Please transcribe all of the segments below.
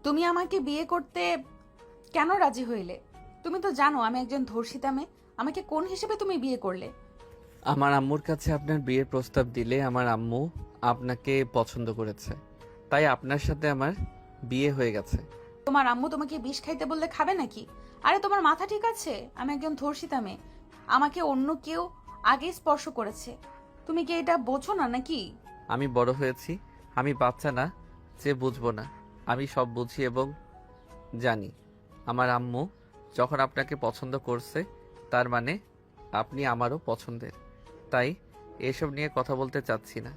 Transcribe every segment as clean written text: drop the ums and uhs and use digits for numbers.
তুমি আমাকে বিয়ে করতে কেন রাজি হইলে? তুমি তো জানো আমি একজন ধর্ষিতা মেয়ে। আমাকে কোন হিসেবে তুমি বিয়ে করলে? আমার আম্মুর কাছে আপনার বিয়ের প্রস্তাব দিলে আমার আম্মু আপনাকে পছন্দ করেছে, তাই আপনার সাথে আমার বিয়ে হয়ে গেছে। তোমার আম্মু তোমাকে বিষ খাইতে বললে খাবে নাকি? আরে তোমার মাথা ঠিক আছে? আমি একজন ধর্ষিতা মেয়ে। আমাকে অন্য কেউ আগে স্পর্শ করেছে। তুমি কি এটা বোঝো না নাকি? আমি বড় হয়েছি, আমি বাচ্চা না যে বুঝবো না। আমি সব বুঝি এবং জানি। আমার আম্মু যখন আপনাকে পছন্দ করছে, তার মানে আপনি আমারও পছন্দের। তাই এসব নিয়ে কথা বলতে চাচ্ছি না।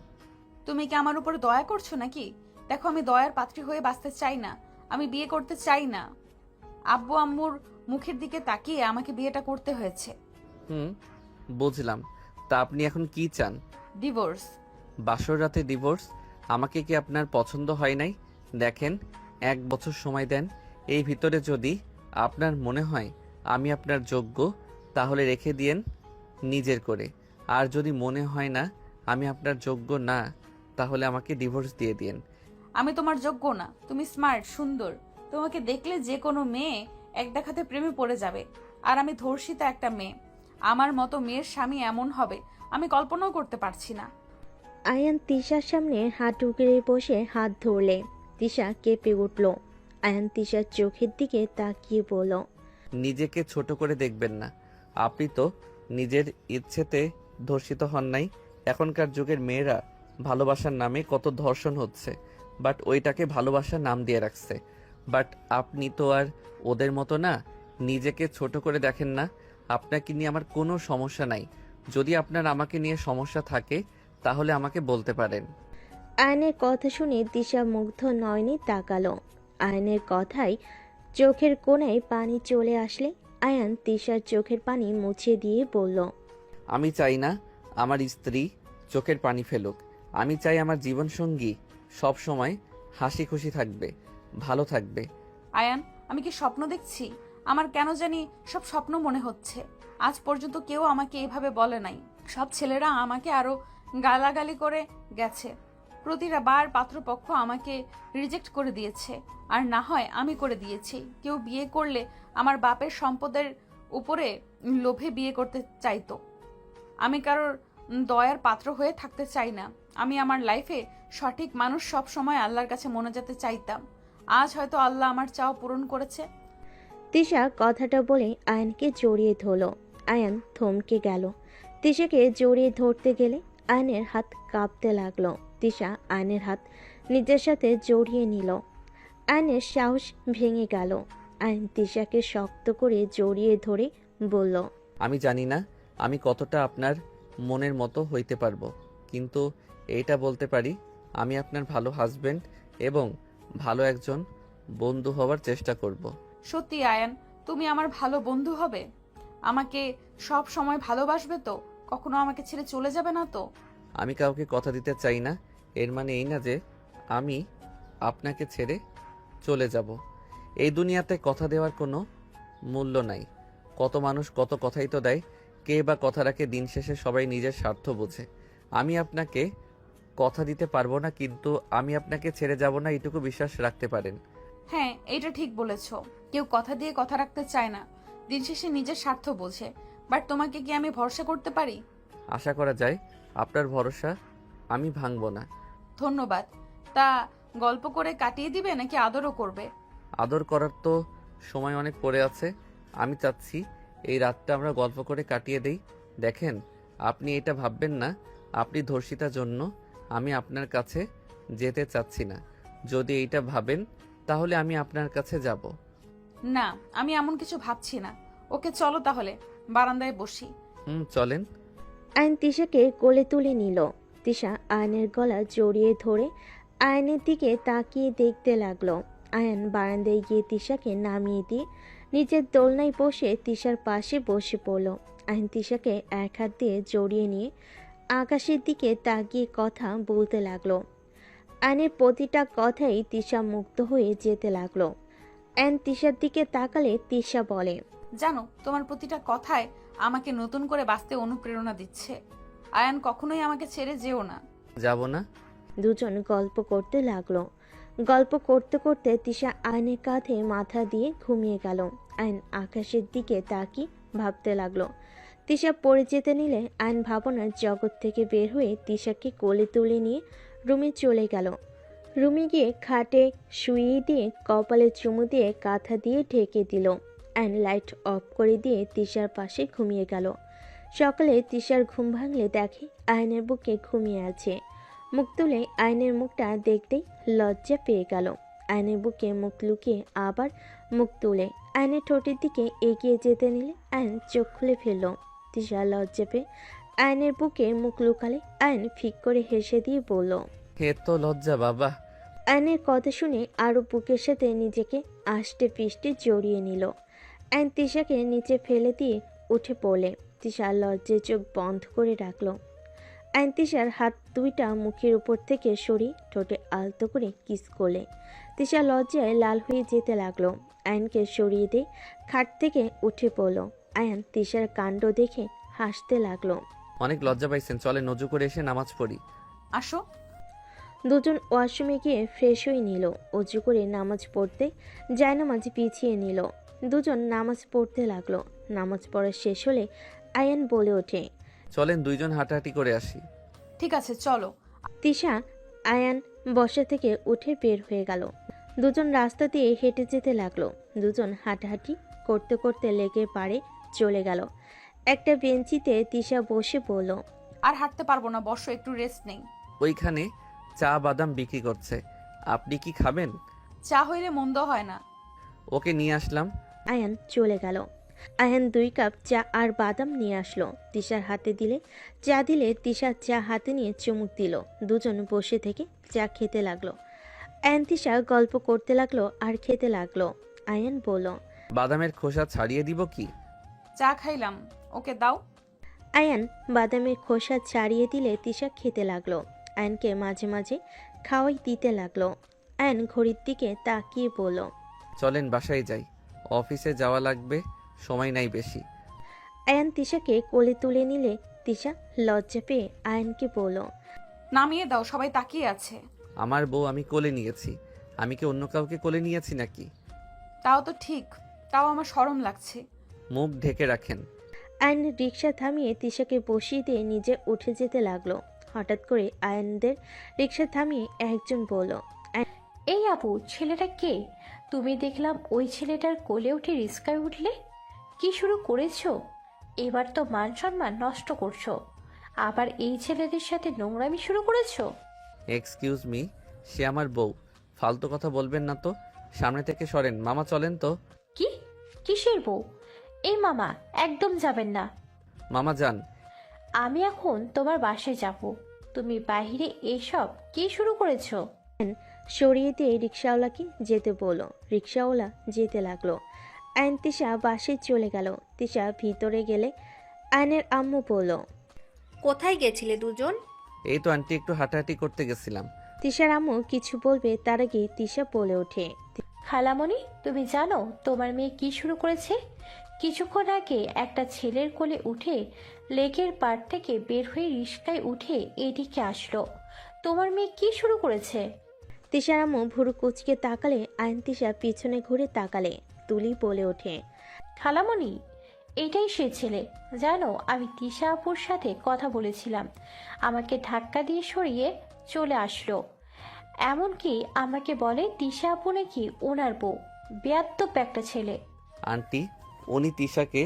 তুমি কি আমার উপর দয়া করছো নাকি? দেখো, আমি দয়ার পাত্রী হয়ে বাঁচতে চাই না। আমি বিয়ে করতে চাই না। আব্বু আম্মুর মুখের দিকে তাকিয়ে আমাকে বিয়েটা করতে হয়েছে। হুম, বুঝলাম। তা আপনি এখন কি চান? ডিভোর্স। বাসর রাতে ডিভোর্স? আমাকে কি আপনার পছন্দ হয় নাই? দেখেন, 1 বছর সময় দেন। এই ভিতরে যদি আপনার মনে হয় আমি আপনার যোগ্য, তাহলে রেখে দিয়েন নিজের করে। আর যদি মনে হয় না আমি আপনার যোগ্য না, তাহলে আমাকে ডিভোর্স দিয়ে দিন। আমি তোমার যোগ্য না। তুমি স্মার্ট, সুন্দর। তোমাকে দেখলে যে কোনো মেয়ে এক দেখাতে প্রেমে পড়ে যাবে। আর আমি ধর্ষিতা একটা মেয়ে। আমার মতো মেয়ের স্বামী এমন হবে আমি কল্পনাও করতে পারছি না। আয়ান তিশার সামনে হাঁটু গেড়ে বসে হাত ধরলে তিশা কেঁপে উঠল। আয়ান তিশার চোখের দিকে তাকিয়ে বলল, নিজেকে ছোট করে দেখবেন না। আপনি তো নিজের ইচ্ছেতে ধর্ষিত হন নাই। এখনকার যুগের মেয়েরা ভালোবাসার নামে কত ধর্ষণ হচ্ছে, বাট ওইটাকে ভালোবাসার নাম দিয়ে রাখছে। বাট আপনি তো আর ওদের মতো না। নিজেকে ছোট করে দেখেন না। আপনাকে নিয়ে আমার কোনো সমস্যা নাই। যদি আপনার আমাকে নিয়ে সমস্যা থাকে, তাহলে আমাকে বলতে পারেন। আয়নের কথা শুনে তিশা মুগ্ধ নয়নে তাকালো। আয়নের কথায় চোখের কোণায় পানি চলে আসলে আয়ান তিশার চোখের পানি মুছে দিয়ে বলল, আমি চাই না আমার স্ত্রী চোখের পানি ফেলুক। আমি চাই আমার জীবনসঙ্গী সব সময় হাসি খুশি থাকবে, ভালো থাকবে। আয়ান, আমি কি স্বপ্ন দেখছি? আমার কেন জানি সব স্বপ্ন মনে হচ্ছে। আজ পর্যন্ত কেউ আমাকে এভাবে বলে নাই। সব ছেলেরা আমাকে আরো গালাগালি করে গেছে। প্রতিটা বার পাত্রপক্ষ আমাকে রিজেক্ট করে দিয়েছে। আর না হয় আমি করে দিয়েছি। কেউ বিয়ে করলে আমার বাপের সম্পদের উপরে লোভে বিয়ে করতে চাইতো। আমি কারোর দয়ার পাত্র হয়ে থাকতে চাই না। আমি আমার লাইফে সঠিক মানুষ সব সময় আল্লাহর কাছে মনে যেতে চাইতাম। আজ হয়তো আল্লাহ আমার চাও পূরণ করেছে। তিশা কথাটা বলে আয়ানকে জড়িয়ে ধরল। আয়ান থমকে গেল। তিশাকে জড়িয়ে ধরতে গেলে আয়নের হাত কাঁপতে লাগলো। তিশা আয়নের হাত নিজের সাথে জড়িয়ে নিল। আয়নের সাহস ভেঙে গেল। আয়ন তিশাকে শক্ত করে জড়িয়ে ধরে বলল, আমি জানি না আমি কতটা আপনার মনের মতো হইতে পারবো, কিন্তু এইটা বলতে পারি আমি আপনার ভালো হাজবেন্ড এবং ভালো একজন বন্ধু হওয়ার চেষ্টা করব। সত্যি আয়ান, তুমি আমার ভালো বন্ধু হবে? আমাকে সব সময় ভালোবাসবে তো? কখনো আমাকে ছেড়ে চলে যাবে না তো? আমি কাউকে কথা দিতে চাই না। এর মানে এই না যে আমি আপনাকে ছেড়ে চলে যাব। এই দুনিয়াতে কথা দেওয়ার কোনো মূল্য নাই। কত মানুষ কত কথাই তো দেয়, কে বা কথা রাখে। দিন শেষে সবাই নিজের স্বার্থ বোঝে। আমি আপনাকে কথা দিতে পারবো না, কিন্তু আমি আপনাকে ছেড়ে যাব না, এইটুকু বিশ্বাস রাখতে পারেন। হ্যাঁ, এটা ঠিক বলেছ। কেউ কথা দিয়ে কথা রাখতে চায় না, দিন শেষে নিজের স্বার্থ বোঝে। বাট তোমাকে কি আমি ভরসা করতে পারি? আশা করা যায় আপনার ভরসা আমি ভাঙবো না। ধন্যবাদ। তা গল্প করে কাটিয়ে দিবে নাকি আদরও করবে? আদর করার তো সময় অনেক পড়ে আছে। আমি চাচ্ছি এই রাতটা আমরা গল্প করে কাটিয়ে দেই। দেখেন, আপনি এটা ভাববেন না আপনি ধর্ষিতার জন্য আমি আপনার কাছে যেতে চাচ্ছি না। যদি এইটা ভাবেন, তাহলে আমি আপনার কাছে যাব। না, আমি এমন কিছু ভাবছি না। ওকে, চলো তাহলে বারান্দায় বসি। চলেন। আয়ন তিশাকে কোলে তুলে নিল। তিশা আয়নের গলা জড়িয়ে ধরে আয়নের দিকে তাকিয়ে দেখতে লাগলো। আয়ন বারান্দায় গিয়ে তিশাকে নামিয়ে দিয়ে নিজের দোলনায় বসে তিশার পাশে বসে পড়ল। আয়ন তিশাকে এক হাত দিয়ে জড়িয়ে নিয়ে আকাশের দিকে তাকিয়ে কথা বলতে লাগলো। আয়নের প্রতিটা কথাই তিশা মুগ্ধ হয়ে যেতে লাগলো। আয়ন তিশার দিকে তাকালে তিশা বলে, জানো, তোমার প্রতিটা কথায় আমাকে নতুন করে বাঁচতে অনুপ্রেরণা দিচ্ছে। আয়ান, কখনোই আমাকে ছেড়ে যেও না। যাব না। দুজন গল্প করতে লাগলো। গল্প করতে করতে তিশা আয়নের কাঁধে মাথা দিয়ে ঘুমিয়ে গেল। আয়ন আকাশের দিকে তাকিয়ে ভাবতে লাগলো। তিশা পড়ে যেতে নিলে আয়ন ভাবনার জগৎ থেকে বের হয়ে তিশাকে কোলে তুলে নিয়ে রুমে চলে গেল। রুমে গিয়ে খাটে শুইয়ে দিয়ে কপালে চুমু দিয়ে কাঁথা দিয়ে ঢেকে দিল। আয়ন লাইট অফ করে দিয়ে তিশার পাশে ঘুমিয়ে গেল। সকালে তিশার ঘুম ভাঙলে দেখে আয়নের বুকে ঘুমিয়ে আছে। মুখ তুলে আয়নের মুখটা দেখতেই লজ্জা পেয়ে গেল। আয়নের বুকে মুখ লুকিয়ে আবার মুখ তুলে আয়নের ঠোঁটের দিকে এগিয়ে যেতে নিলে আয়ন চোখ খুলে ফেলল। তিশা লজ্জা পেয়ে আয়নের বুকে মুখ লুকালে আয়ন ফিক করে হেসে দিয়ে বলল, হে তো লজ্জা বাবা। আয়নের কথা শুনে আরও বুকের সাথে নিজেকে আষ্টে পিষ্টে জড়িয়ে নিল। আয়ন তিশাকে নিচে ফেলে দিয়ে উঠে পড়লে তিশা লজ্জায় চোখ বন্ধ করে রাখল। আয়ন তিশার হাত দুইটা মুখের উপর থেকে সরিয়ে ঠোঁটে আলতো করে কিস করলে। তিশা লজ্জায় লাল হয়ে যেতে লাগলো। আয়নকে সরিয়ে দিয়ে খাট থেকে উঠে পড়ল। আয়ন তিশার কাণ্ড দেখে হাসতে লাগলো। অনেক লজ্জা পাইছেন, চলে নজু করে এসে নামাজ পড়ি। আসো। দুজন ওয়াশরুমে গিয়ে ফ্রেশ হয়ে নিল। অজু করে নামাজ পড়তে জায়নামাজ পিছিয়ে নিল। দুজন নামাজ পড়তে লাগলো। নামাজ পড়া শেষ হলে আয়ান বলে ওঠে, চলেন দুইজন হাঁটাহাঁটি করে আসি। ঠিক আছে চলো। তিশা আয়ান বসা থেকে উঠে বের হয়ে গেল। দুজন রাস্তা দিয়ে হেঁটে যেতে লাগলো। দুজন হাঁটাহাঁটি করতে করতে লেকে পাড়ে চলে গেল। একটা বেঞ্চিতে তিশা বসে বলল, আর হাঁটতে পারবো না, বসো, একটু রেস্ট নেই। ওইখানে চা বাদাম বিক্রি করছে, আপনি কি খাবেন? চা হইলে মন্দ হয় না। ওকে নিয়ে আসলাম। আয়ান চলে গেল। আয়ান 2 কাপ চা আর বাদাম নিয়ে আসলো। তিশার হাতে দিলে তিশা চা হাতে নিয়ে চুমুক দিল। দুজন বসে থেকে চা খেতে লাগলো। আয়ান তিশা গল্প করতে লাগলো আর খেতে লাগলো। আয়ান বলল, বাদামের খোসা ছাড়িয়ে দিব কি? চা খাইলাম, ওকে দাও। আয়ান বাদামের খোসা ছাড়িয়ে দিলে তিশা খেতে লাগলো। আয়ানকে মাঝে মাঝে খাওয়াই দিতে লাগলো। আয়ান ঘড়ির দিকে তাকিয়ে বলল, চলেন বাসায় যাই, অফিসে যাওয়া লাগবে, সময় নাই বেশি। আয়ান তিশাকে কোলে তুলে নিলে তিশা লজ্জা পেয়ে আয়ানকে বলল, নামিয়ে দাও, সবাই তাকিয়ে আছে। আমার বউ আমি কোলে নিয়েছি, আমি কি অন্য কাউকে কোলে নিয়েছি নাকি? তাও তো ঠিক, তাও আমার শরম লাগছে। মুখ ঢেকে রাখেন। আয়ন রিক্সা থামিয়ে তিশাকে বসিয়ে দিয়ে নিজে উঠে যেতে লাগলো। হঠাৎ করে আয়নদের রিক্সা থামিয়ে একজন বলল, এই আপু, ছেলেটা কে? তুমি দেখলাম ওই ছেলেটার কোলে উঠে রিস্কায় উঠলে। কি শুরু করেছো? এবার তো মান সম্মান নষ্ট করছো। আবার এই ছেলেদের সাথে নোংরামি শুরু করেছো। এক্সকিউজ মি, সে আমার বউ, ফালতু কথা বলবেন না তো। সামনে থেকে সরেন, মামা চলেন তো। কি? কিসের বউ? এই মামা, একদম যাবেন না। মামা যান। আমি এখন তোমার বাসায় যাব। তুমি বাইরে এসব কি শুরু করেছো? সরিয়ে দিয়ে রিক্সাওয়ালাকে যেতে বলল। রিক্সাওয়ালা যেতে লাগলো। আয়ন তিশা বাসে চলে গেল। তিশা ভিতরে গেলে আয়নের আম্মু বলল, কোথায় গেছিলে দুজন? এই তো আন্টি, একটু হাঁটাহাঁটি করতে গেছিলাম। তিশার আম্মু কিছু বলবে তার আগে তিশা বলে ওঠে, খালামণি, তুমি জানো তোমার মেয়ে কি শুরু করেছে? কিছুক্ষণ আগে একটা ছেলের কোলে উঠে লেকের পাড় থেকে বের হয়ে রিস্কায় উঠে এদিকে আসলো। তোমার মেয়ে কি শুরু করেছে? তিশার আম্মু ভুরু কুচকে তাকালে আয়ন তিশা পিছনে ঘুরে তাকালে। তুলি বলে ওঠে, খালামণি, এটাই সে ছেলে। জানো, আমি তিশা আপুর সাথে কথা বলেছিলাম, আমাকে ধাক্কা দিয়ে সরিয়ে চলে আসলো। এমনকি আমাকে বলে তিশা আপু নাকি ওনার বউ। বেয়াদ্দপ একটা ছেলে। আন্টি, উনি তিশাকে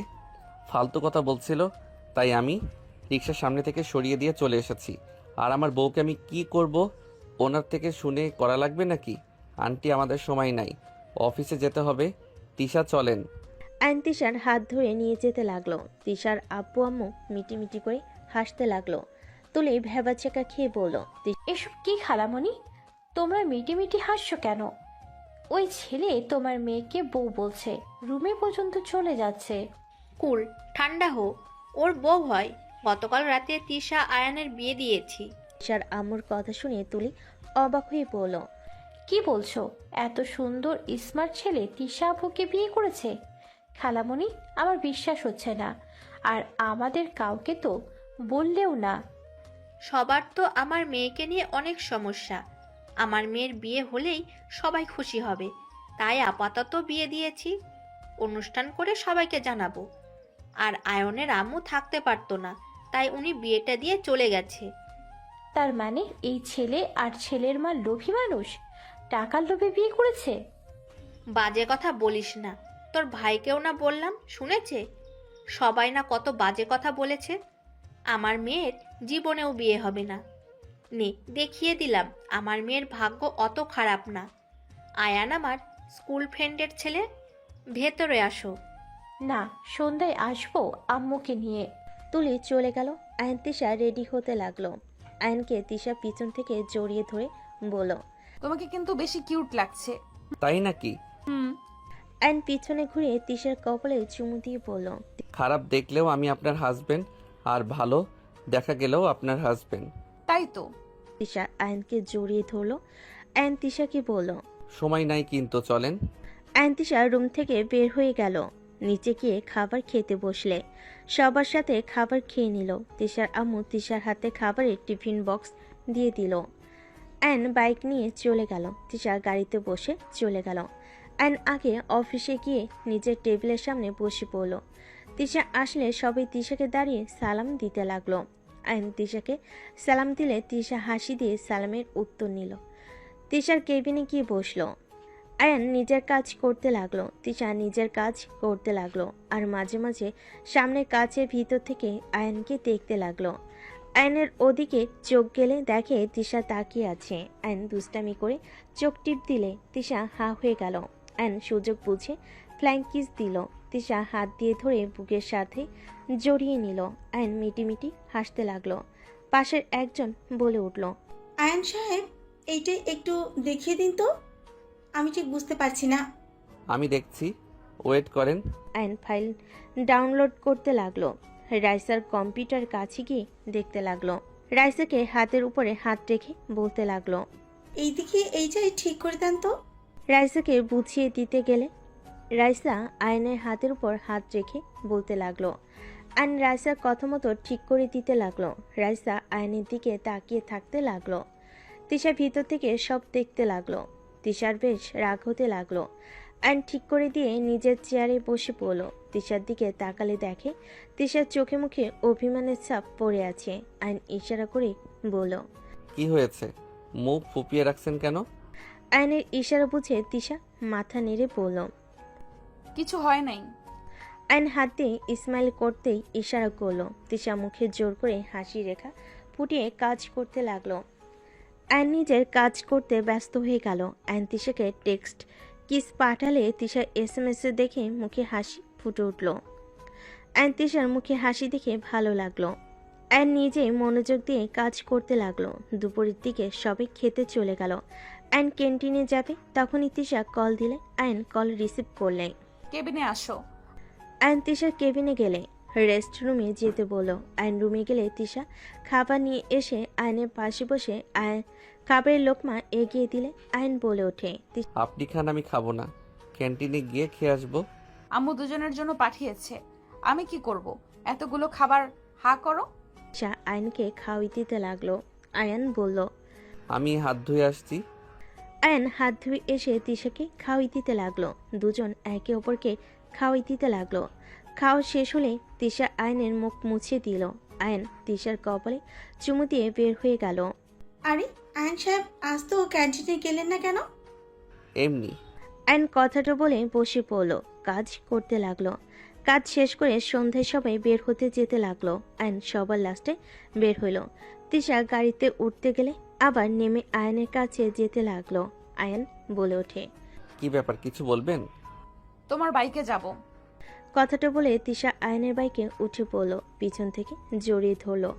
ফালতু কথা বলছিল, তাই আমি রিক্সার সামনে থেকে সরিয়ে দিয়ে চলে এসেছি। আর আমার বউকে আমি কি করব? ওনার থেকে শুনে করা লাগবে নাকি? আন্টি, আমাদের সময় নাই, অফিসে যেতে হবে। তিশা চলেন। আয়ন তিশার হাত ধরে নিয়ে যেতে লাগলো। তিশার আব্বু আম্মু মিটিমিটি করে হাসতে লাগলো। তুলি ভেবাচেকা খেয়ে বলল, এসব কি খালামণি? তোমরা মিটিমিটি হাসছো কেন? ওই ছেলে তোমার মেয়েকে বউ বলছে, রুমে পর্যন্ত চলে যাচ্ছে। কুল, ঠান্ডা হো, ওর বউ হয়। গতকাল রাতে তিশা আয়ানের বিয়ে দিয়েছি। তিশার আম্মুর কথা শুনে তুলি অবাক হয়ে বলল, কি বলছো? এত সুন্দর স্মার্ট ছেলে তিশা আপুকে বিয়ে করেছে? খালামণি, আমার বিশ্বাস হচ্ছে না। আর আমাদের কাউকে তো বললেও না। সবার তো আমার মেয়েকে নিয়ে অনেক সমস্যা। আমার মেয়ের বিয়ে হলেই সবাই খুশি হবে, তাই আপাতত বিয়ে দিয়েছি। অনুষ্ঠান করে সবাইকে জানাবো। আর আয়নের আম্মু থাকতে পারতো না, তাই উনি বিয়েটা দিয়ে চলে গেছে। তার মানে এই ছেলে আর ছেলের মা লোভী মানুষ, টাকার লোভে বিয়ে করেছে। বাজে কথা বলিস না, তোর ভাইকেও না বললাম, শুনেছে? সবাই না কত বাজে কথা বলেছে। আমার মেয়ের জীবনেও বিয়ে হবে না। নে, দেখিয়ে দিলাম আমার মেয়ের ভাগ্য অত খারাপ না। আয়ান আমার স্কুল ফ্রেন্ডের ছেলে। ভেতরে আসো। না, সন্ধ্যায় আসবো আম্মুকে নিয়ে। তুলি চলে গেল। আয়ন তিশা রেডি হতে লাগলো। আয়নকে তিশা পিছন থেকে জড়িয়ে ধরে বলল, তোমাকে কিন্তু বেশি কিউট লাগছে। তাই নাকি? হুম। আয়ন পিছনে ঘুরে তিশার কপালে চুমু দিয়ে বলল, খারাপ দেখলেও আমি আপনার হাজবেন্ড, আর ভালো দেখা গেলেও আপনার হাজবেন্ড। তাই তো। তিশা আয়নকে জড়িয়ে ধরলো। আয়ন তিশাকে বলল, সময় নাই কিন্তু, চলেন। আয়ন তিশা রুম থেকে বের হয়ে গেল। নিচে গিয়ে খাবার খেতে বসলে সবার সাথে খাবার খেয়ে নিল। তিশার আম্মু তিশার হাতে খাবারের টিফিন বক্স দিয়ে দিল। আয়ন বাইক নিয়ে চলে গেল। তিশা গাড়িতে বসে চলে গেল। আয়ন আগে অফিসে গিয়ে নিজের টেবিলের সামনে বসে পড়ল। তিশা আসলে সবাই তিশাকে দাঁড়িয়ে সালাম দিতে লাগলো। আয়ন তিশাকে সালাম দিলে তিশা হাসি দিয়ে সালামের উত্তর নিল। তিশার কেবিনে গিয়ে বসলো। আয়ন নিজের কাজ করতে লাগলো। তিশা নিজের কাজ করতে লাগলো, আর মাঝে মাঝে সামনের কাচের ভিতর থেকে আয়নকে দেখতে লাগলো। আয়নের ওদিকে চোখ গেলে দেখে তিশা তাকিয়ে আছে। আয়ন দুষ্টামি করে চোখ টিপ দিলে তিশা হা হয়ে গেল। আয়ন সুযোগ বুঝে ফ্ল্যাং কিস দিল। তিশা হাত দিয়ে ধরে বুকের সাথে জড়িয়ে নিল। আয়ন মিটিমিটি হাসতে লাগলো। পাশের একজন বলে উঠল, আয়ান সাহেব, এইটা একটু দেখিয়ে দিন তো, আমি ঠিক বুঝতে পারছি না। আমি দেখছি, ওয়েট করেন। আয়ন ফাইল ডাউনলোড করতে লাগলো। রাইসার কম্পিউটার কাছে গিয়ে দেখতে লাগলো। রাইসাকে হাতের উপরে হাত রেখে বলতে লাগলো। এইদিকে এইটাই ঠিক করে দেন তো। রাইসাকে বুঝিয়ে দিতে গেলে রাইসা আয়নের হাতের উপর হাত রেখে বলতে লাগলো। আয়ন রাইসার কথা মতো ঠিক করে দিতে লাগলো। রাইসা আয়নের দিকে তাকিয়ে থাকতে লাগলো। তিশা ভিতর থেকে সব দেখতে লাগলো। তিশার বেশ রাগ হতে লাগলো। আয়ন ঠিক করে দিয়ে নিজের চেয়ারে বসে পড়ল। তিশার দিকে তাকালে দেখে তিশার চোখে মুখে অভিমানের ছাপ পড়ে আছে। আয়ন ইশারা করে বলল, কি হয়েছে? মুখ ফুপিয়ে রাখছেন কেন? আয়নের ইশারা বুঝে তিশা মাথা নেড়ে বলল, কিছু হয় নাই। আয়ন হাত দিয়ে ইসমাইল করতেই ইশারা করলো। তিশা মুখে জোর করে হাসি রেখা ফুটিয়ে কাজ করতে লাগলো। আয়ন নিজের কাজ করতে ব্যস্ত হয়ে গেল। আয়ন তিশাকে টেক্সট কিস পাঠালে তিশার SMS দেখে মুখে হাসি ফুটে উঠল। আয়ন তিশার মুখে হাসি দেখে ভালো লাগলো। আয়ন নিজে মনোযোগ দিয়ে কাজ করতে লাগলো। দুপুরের দিকে সবাই খেতে চলে গেল। আয়ন ক্যান্টিনে যাবে, তখনই তিশা কল দিলে আয়ন কল রিসিভ করলে। কেবিনে আসো। আয়ন তিশার কেবিনে গেলে রেস্ট রুমে যেতে বলল। আয়ন রুমে গেলে তিশা খাবার নিয়ে এসে আয়নের পাশে বসে আয়ন খাবারের লোকমা এগিয়ে দিলে আয়ন বলে ওঠে, আপনি খান, আমি খাবো না, ক্যান্টিনে গিয়ে খেয়ে আসবো। আম্মু দুজনের জন্য পাঠিয়েছে, আমি কি করব? এতগুলো খাবার হা করো। তিশা আয়নকে খাওয়াই দিতে লাগলো। আয়ন বলল, আমি হাত ধুয়ে আসছি। আয়ন হাত ধুয়ে এসে তিশাকে খাওয়াই দিতে লাগলো। দুজন একে অপরকে খাওয়াই দিতে লাগলো। খাওয়া শেষ হলে তিশা আয়নের মুখ মুছে দিল। আয়ন তিশার কপালে চুমু দিয়ে বের হয়ে গেল। আরে আয়ান সাহেব, আজ তো ক্যান্টিনে গেলেন না কেন? এমনি। আয়ন কথাটা বলে বসে পড়লো। কাজ করতে লাগলো। কাজ শেষ করে সন্ধ্যায় সবাই বের হতে যেতে লাগলো। আয়ন সবার লাস্টে বের হইলো। তিশা গাড়িতে উঠতে গেলে আবার নেমে আয়নের কাছে যেতে লাগলো। আয়ন বলে ওঠে, কি ব্যাপার, কিছু বলবেন? তোমার বাইকে যাব। কথাটা বলে তিশা আয়নের বাইকে উঠে পড়লো। পিছন থেকে জড়িয়ে ধরলো।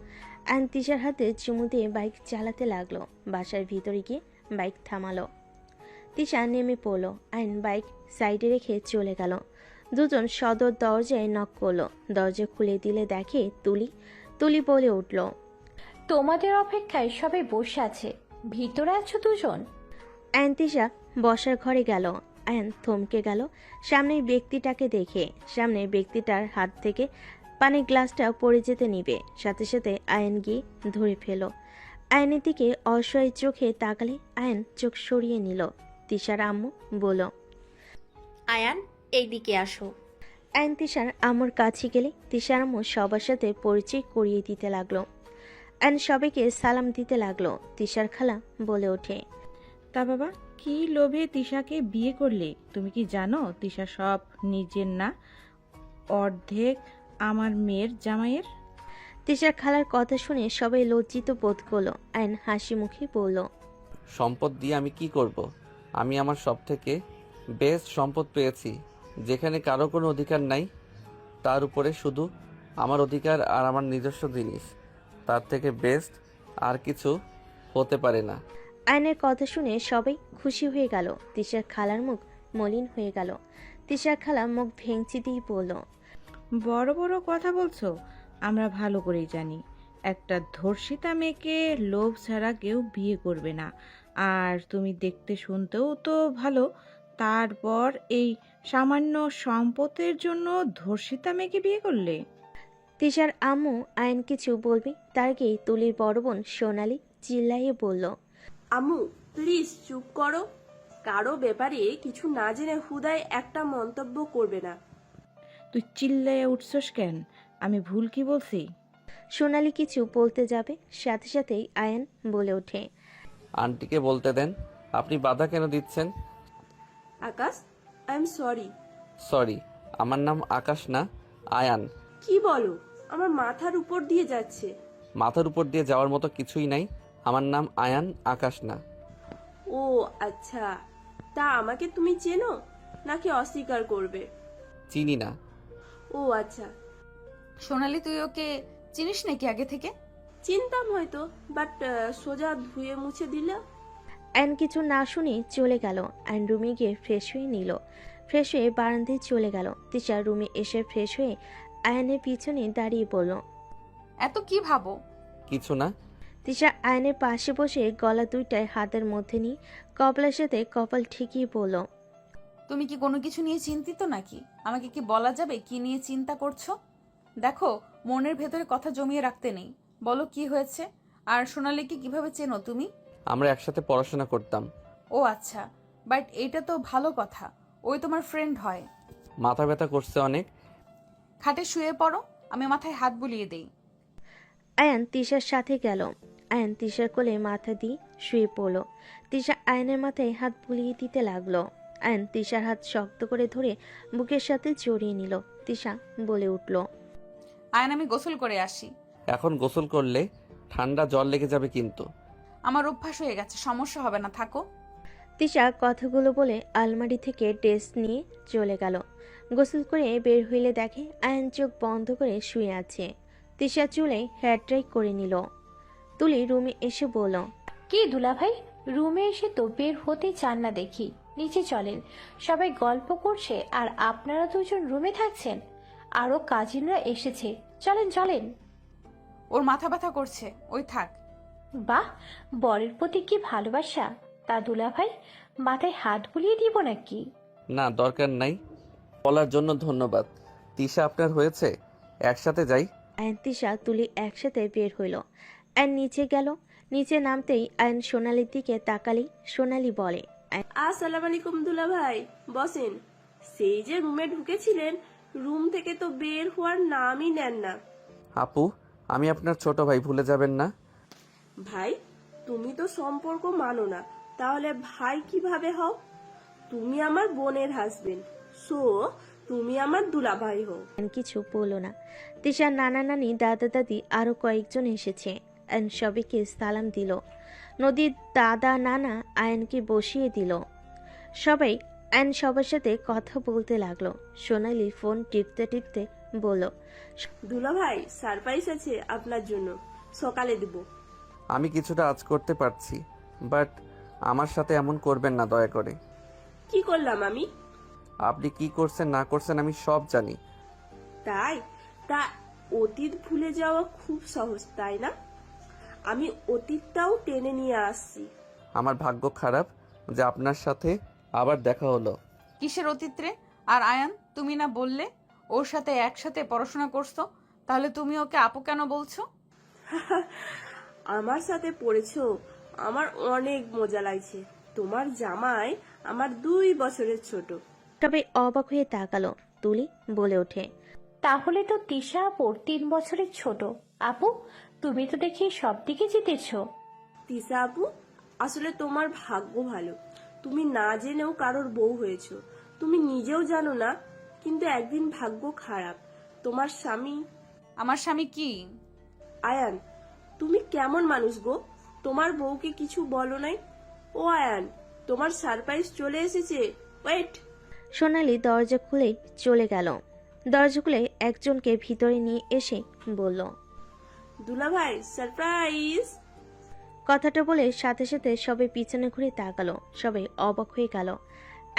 আয়ন তিশার হাতে চুমু দিয়ে বাইক চালাতে লাগলো। বাসার ভিতরে গিয়ে বাইক থামালো। তিশা নেমে পড়লো। আয়ন বাইক সাইডে রেখে চলে গেল। দুজন সদর দরজায় নক করলো। দরজা খুলে দিলে দেখে তুলি। তুলি বলে উঠল, তোমাদের অপেক্ষায় সবাই বসে আছে, ভিতরে আছো দুজন। আয়ন তিশা বসার ঘরে গেল। আয়ন থমকে গেল সামনের ব্যক্তিটাকে দেখে। সামনের ব্যক্তিটার হাত থেকে পানির গ্লাসটা পড়ে যেতে নিবে, সাথে সাথে আয়ন গিয়ে ধরে ফেল। আয়নের দিকে অসহায় চোখে তাকালে আয়ন চোখ সরিয়ে নিল। তিশার আম্মু বলল। আয়ান এইদিকে আসো। আয়ন তিশার আম্মুর কাছে গেলে তিশার আম্মু সবার সাথে পরিচয় করিয়ে দিতে লাগলো। আয়ন সবাইকে সালাম দিতে লাগলো। তিশার খালা বলে ওঠে। তা বাবা, কি লোভে তিশাকে বিয়ে করলে? তুমি কি জানো তিশা সব নিজের না, অর্ধেক আমার মেয়ের জামাইয়ের? তিশার খালার কথা শুনে সবাই লজ্জিত বোধ করলো। আয়ন হাসি মুখে বলল। সম্পদ দিয়ে আমি কি করব? আমি আমার সব থেকে বেস্ট সম্পদ পেয়েছি, যেখানে কারো কোনো অধিকার নাই, তার উপরে শুধু আমার অধিকার আর আমার নিজস্ব জিনিস। তার থেকে বেস্ট আর কিছু হতে পারে না। আয়নের কথা শুনে সবাই খুশি হয়ে গেল। তিশার খালার মুখ মলিন হয়ে গেল। তিশার খালা মুখ ভেঙচি দিয়ে বলল। বড় বড় কথা বলছো? আমরা ভালো করেই জানি একটা ধর্ষিতা মেয়েকে লোভ ছাড়া কেউ বিয়ে করবে না। আর তুমি দেখতে শুনতেও তো ভালো, তারপর এই সামান্য সম্পদের জন্য ধর্ষিতা মেয়েকে বিয়ে করলে? তিশার আম্মু আয়ন কিছু বলবে তার আগেই তুলির বড় বোন সোনালি চিল্লাইয়ে বলল। আম্মু প্লিজ চুপ করো, কারো ব্যাপারে কিছু না জেনে হুদায় একটা মন্তব্য করবে না। তুই চিল্লাইয়া উঠছস কেন? আমি ভুল কি বলছি? সোনালি কিছু বলতে যাবে, সাথে সাথেই আয়ন বলে ওঠে। আন্টিকে বলতে দেন, আপনি বাধা কেন দিচ্ছেন? আকাশ, আই এম সরি। সরি, আমার নাম আকাশ না, আয়ান। কি বলো? আমার মাথার উপর দিয়ে যাচ্ছে। মাথার উপর দিয়ে যাওয়ার মতো কিছুই নাই। আমার নাম আয়ান, আকাশ না। ও আচ্ছা, তা আমাকে তুমি চেনো নাকি অস্বীকার করবে? চিনি না। ও আচ্ছা, সোনালি, তুই ওকে চিনিস নাকি আগে থেকে? চিনতাম হয়তো, বাট সোজা ধুয়ে মুছে দিলে। আয়ন কিছু না শুনে চলে গেল। আয়ন রুমে গিয়ে ফ্রেশ হয়ে নিল। ফ্রেশ হয়ে বারান্দায় চলে গেল। তিশা রুমে এসে ফ্রেশ হয়ে আয়নের পিছনে দাঁড়িয়ে পড়ল। এত কি ভাবো? কিছু না। তিশা আয়নের পাশে বসে গলা দুইটায় হাতের মধ্যে নিয়ে কপালের সাথে কপাল ঠিকই বলল। তুমি কি কোনো কিছু নিয়ে চিন্তিত নাকি? আমাকে কি বলা যাবে কি নিয়ে চিন্তা করছো? দেখো, মনের ভেতরে কথা জমিয়ে রাখতে নেই। বলো কি হয়েছে? আর সোনালীকে কিভাবে চেনো তুমি? আমরা একসাথে পড়াশোনা করতাম। ও আচ্ছা, বাট এটা তো ভালো কথা, ওই তোমার ফ্রেন্ড হয়। মাথা ব্যথা করছে অনেক। খাটে শুয়ে পড়ো, আমি মাথায় হাত বুলিয়ে দেই। আয়ান তিশার সাথে গেল। আয়ান তিশার কোলে মাথা দিয়ে শুয়ে পড়ল। তিশা আয়নের মাথায় হাত বুলিয়ে দিতে লাগলো। আয়ন তিশার হাত শক্ত করে ধরে বুকের সাথে জড়িয়ে নিল। তিশা বলে উঠল। আয়ন, আমি গোসল করে আসি। এখন গোসল করলে ঠান্ডা জল লেগে যাবে কিন্তু। আমার অভ্যাস হয়ে গেছে, সমস্যা হবে না, থাকো। তিশা কথাগুলো বলে আলমারি থেকে ড্রেস নিয়ে চলে গেল। গোসল করে বের হইলে দেখে আয়ন চোখ বন্ধ করে শুয়ে আছে। তিশা চুলে হেয়ার ড্রাই করে নিল। তুলি রুমে এসে বলল। কি দুলাভাই, রুমে এসে তো বের হতে চান না দেখি। নিচে চলেন, সবাই গল্প করছে আর আপনারা দুজন রুমে থাকছেন। আরো কাজিনরা এসেছে, চলেন চলেন। ওর মাথা ব্যথা করছে, ওই থাক। বাহ, বরের প্রতি কি ভালোবাসা! তা দুলাভাই, মাথায় হাত বুলিয়ে দিব নাকি? না, দরকার নাই। বলার জন্য ধন্যবাদ। তিশা আপনার হয়েছে? একসাথে যাই। আয়ন তিশা তুলি একসাথে বের হইল। আয়ন নিচে গেল। নিচে নামতেই আয়ন সোনালির দিকে তাকালেই সোনালি বলে। আসসালামু আলাইকুম দুলা ভাই, বসেন। সেই যে রুমে ঢুকেছিলেন, রুম থেকে তো বের হওয়ার নামই নেন না। আপু, আমি আপনার ছোট ভাই, ভুলে যাবেন না। ভাই, তুমি তো সম্পর্ক মানো না, তাহলে ভাই কিভাবে হও? তুমি আমার বোনের হাজবেন্ড, সো তুমি আমার দুলা ভাই হও। আয়ন কিছু বলল না। তিশার নানা নানি দাদা দাদি আরো কয়েকজন এসেছে। আয়ন সবাইকে সালাম দিল। নদীর দাদা নানা আয়নকে বসিয়ে দিল। আয়ন সবার সাথে কথা বলতে লাগলো। সোনালি ফোন টিপতে টিপতে বলল। দুলা ভাই, সারপ্রাইজ আছে আপনার জন্য, সকালে দিব। আমি কিছুটা আজ করতে পারছি, বাট আমার সাথে এমন করবেন না দয়া করে। কি করলাম আমি? আপনি কি করছেন না করছেন আমি সব জানি। তাই? তা অতীত ভুলে যাওয়া খুব সহজ, তাই না? আমি অতীতটাও টেনে নিয়ে আসছি। আমার ভাগ্য খারাপ যে আপনার সাথে আবার দেখা হলো। কিসের অতীতে? আর আয়ান, তুমি না বললে ওর সাথে একসাথে পড়াশোনা করছো? তাহলে তুমি ওকে আপু কেন বলছো? আমার সাথে পড়েছো, আমার অনেক মজা লাগছে। তোমার জামাই আমার 2 বছরের ছোট। সবাই অবাক হয়ে তাকালো। তুলি বলে ওঠে, তাহলে তো তিশা আপুর 3 বছরের ছোট। আপু, তুমি তো দেখি সব দিকে জিতেছো। তিশা আপু, আসলে তোমার ভাগ্য ভালো, তুমি না জেনেও কারোর বউ হয়েছো। তুমি নিজেও জানো না, কিন্তু একদিন ভাগ্য খারাপ। তোমার স্বামী আমার স্বামী কি? আয়ান, তুমি কেমন মানুষ গো, তোমার বউকে কিছু বলো নাই? ও আয়ান, তোমার সারপ্রাইজ চলে এসেছে, ওয়েট। সোনালি দরজা খুলে চলে গেল। দরজা খুলে একজনকে ভিতরে নিয়ে এসে বলল, দুলাভাই সারপ্রাইজ। কথাটা বলে সাথে সাথে সবাই পিছনে ঘুরে তাকালো। সবাই অবাক হয়ে গেল।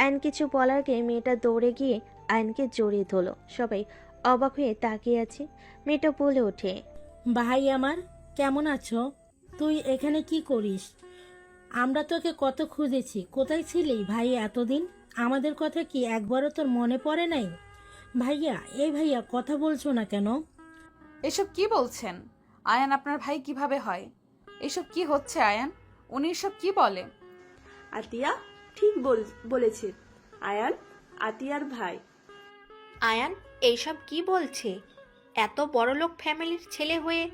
আয়ন কিছু বলার আগে মেয়েটা দৌড়ে গিয়ে আয়নকে জড়িয়ে ধরল। সবাই অবাক হয়ে তাকিয়ে আছে। মেয়েটা বলে ওঠে, ভাই আমার, কেমন আছো? তুই এখানে কি করিস? আমরা তোকে কত খুঁজেছি, কোথায় ছিলি ভাই এতদিন? আমাদের কথা কি একবারও তোর মনে পড়ে নাই? ভাইয়া, এই ভাইয়া কথা বলছো না কেন? এসব কি বলছেন? আয়ান আপনার ভাই কিভাবে হয়? এসব কি হচ্ছে আয়ান? উনি এসব কি বলে? আতিয়া ঠিক বলেছে। আয়ান আতিয়ার ভাই। আয়ান এইসব কি বলছে? এত বড়লোক ফ্যামিলির ছেলে হয়ে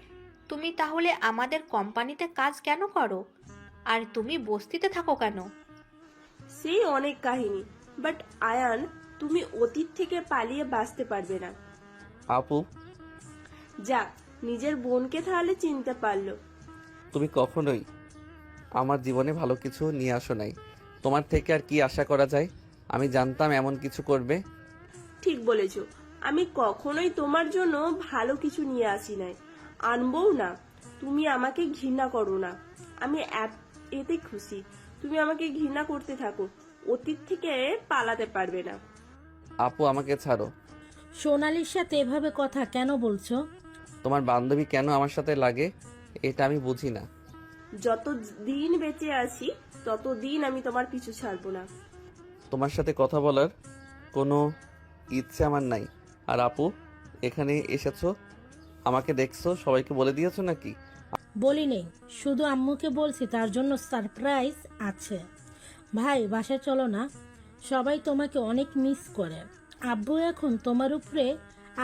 তুমি তাহলে আমাদের কোম্পানিতে কাজ কেন করো? আর তুমি বস্তিতে থাকো কেন? সেই অনেক কাহিনী, বাট আয়ান, তুমি অতীত থেকে পালিয়ে বাঁচতে পারবে না। আপু, যাক, নিজের বোনকে তাহলে চিনতে পারলো। তুমি কখনোই আমার জীবনে ভালো কিছু নিয়ে আসো নাই। তোমার থেকে আর কি আশা করা যায়? আমি জানতাম এমন কিছু করবে। ঠিক বলেছো, আমি কখনোই তোমার জন্য ভালো কিছু নিয়ে আসি নাই, আনবও না। তুমি আমাকে ঘৃণা করো না, আমি এতে খুশি। তুমি আমাকে ঘৃণা করতে থাকো, অতীত থেকে পালাতে পারবে না। আপু, আমাকে ছাড়ো। সোনালির সাথে এভাবে কথা কেন বলছো? তোমার বান্ধবী কেন আমার সাথে লাগে এটা আমি বুঝি না। যত দিন বেঁচে আছি ততদিন আমি তোমার পিছু ছাড়বো না। তোমার সাথে কথা বলার কোনো ইচ্ছে আমার নাই। আর আপু, এখানে এসেছো, আমাকে দেখছো, সবাইকে বলে দিয়েছো নাকি? বলি নেই, শুধু আম্মুকে বলছি তার জন্য সারপ্রাইজ আছে। ভাই, বাসায় চলো না, সবাই তোমাকে অনেক মিস করে। আব্বু এখন তোমার উপরে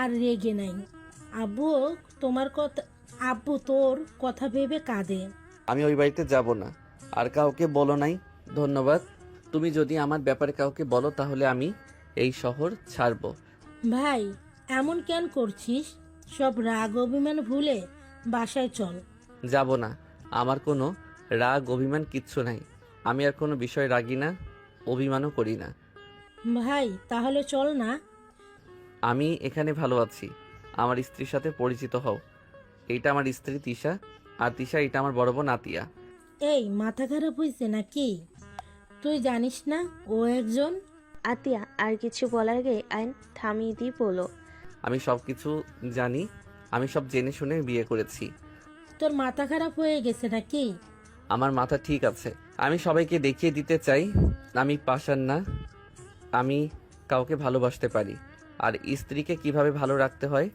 আর রেগে নাই। আব্বু তোর কথা ভেবে কাঁদে। আমি ওই বাড়িতে যাব না। আর কাউকে বলো নাই। ধন্যবাদ। তুমি যদি আমার ব্যাপারে কাউকে বলো তাহলে আমি এই শহর ছাড়বো। ভাই, এমন কেন করছিস? সব রাগ অভিমান ভুলে বাসায় চল। যাব না। আমার কোনো রাগ অভিমান কিচ্ছু নাই। আমি আর কোনো বিষয় রাগি না, অভিমানও করি না। ভাই, তাহলে চল না। আমি এখানে ভালো আছি। আমার স্ত্রীর সাথে পরিচিত হও। এইটা আমার স্ত্রী তিশা, আর তিশা এটা আমার বড় বোন আতিয়া। এই, মাথা খারাপ হয়েছে নাকি? তুই জানিস না ও একজন? আতিয়া আর কিছু বলার আগে আয়ন থামিয়ে দিয়ে বলল, আমি সব কিছু জানি। আমি সব জেনে শুনে বিয়ে করেছি। তোর মাথা খারাপ হয়ে গেছে নাকি? আমার মাথা ঠিক আছে। আমি সবাইকে দেখিয়ে দিতে চাই আমি পাষাণ না। আমি কাউকে ভালোবাসতে পারি, আর স্ত্রীকে কিভাবে ভালো রাখতে হয়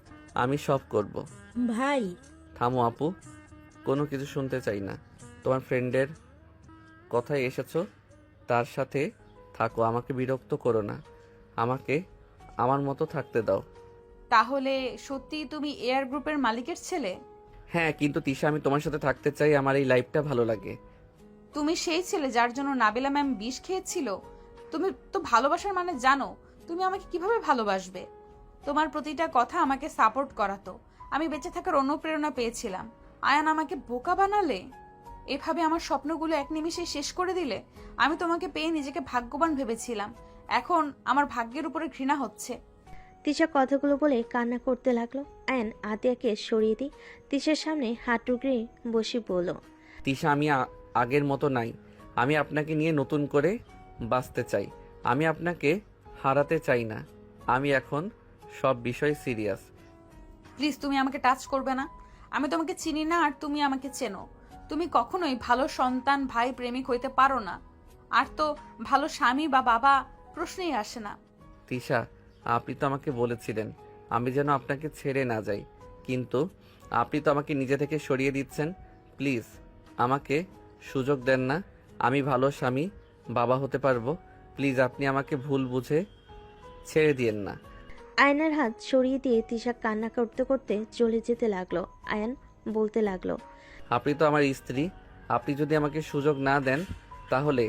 আমি সব করব। ভাই, থামো আপু, কোনো কিছু শুনতে চাই না। তোমার ফ্রেন্ডের কথায় এসেছো, তার সাথে থাকো, আমাকে বিরক্ত করো না। আমাকে আমার মতো থাকতে দাও। তাহলে সত্যি তুমি এয়ার গ্রুপের মালিকের ছেলে? হ্যাঁ, কিন্তু তিশা, আমি তোমার সাথে থাকতে চাই। আমার এই লাইফটা ভালো লাগে। তুমি সেই ছেলে যার জন্য নাবিলা ম্যাম বিষ খেয়েছিল? তুমি তো ভালোবাসার মানে জানো। তুমি আমাকে কিভাবে ভালোবাসবে? তোমার প্রতিটা কথা আমাকে সাপোর্ট করাতো। আমি বেঁচে থাকার অনুপ্রেরণা পেয়েছিলাম। আয়ান আমাকে বোকা বানালে, এভাবে আমার স্বপ্নগুলো এক নিমিষে শেষ করে দিলে। আমি তোমাকে পেয়ে নিজেকে ভাগ্যবান ভেবেছিলাম, এখন আমার ভাগ্যের উপরে ঘৃণা হচ্ছে। তিশা কথাগুলো বলে কান্না করতে লাগলো। আয়ন আতিয়াকে সরিয়ে দিয়ে তিশার সামনে হাঁটু গেড়ে বসে বলল, তিশা, আমি আগের মতো নাই। আমি আপনাকে নিয়ে নতুন করে বাঁচতে চাই। আমি আপনাকে হারাতে চাই না। আমি এখন সব বিষয় সিরিয়াস। প্লিজ, তুমি আমাকে টাচ করবে না। আমি তোমাকে চিনি না, আর তুমি আমাকে চেনো। তুমি কখনোই ভালো সন্তান, ভাই, প্রেমিক হইতে পারো না। আর তো ভালো স্বামী বা বাবা প্রশ্নই আসে না। তিশা, আপনি তো আমাকে বলেছিলেন আমি যেন আপনাকে ছেড়ে না যাই, কিন্তু আপনি তো আমাকে নিজে থেকে সরিয়ে দিচ্ছেন। প্লিজ আমাকে সুযোগ দেন না। আমি ভালো স্বামী, বাবা হতে পারবো। প্লিজ আপনি আমাকে ভুল বুঝে ছেড়ে দিয়েন না। আয়নের হাত সরিয়ে দিয়ে তিশা কান্না করতে করতে চলে যেতে লাগলো। আয়ান বলতে লাগলো, আপনি তো আমার স্ত্রী। আপনি যদি আমাকে সুযোগ না দেন তাহলে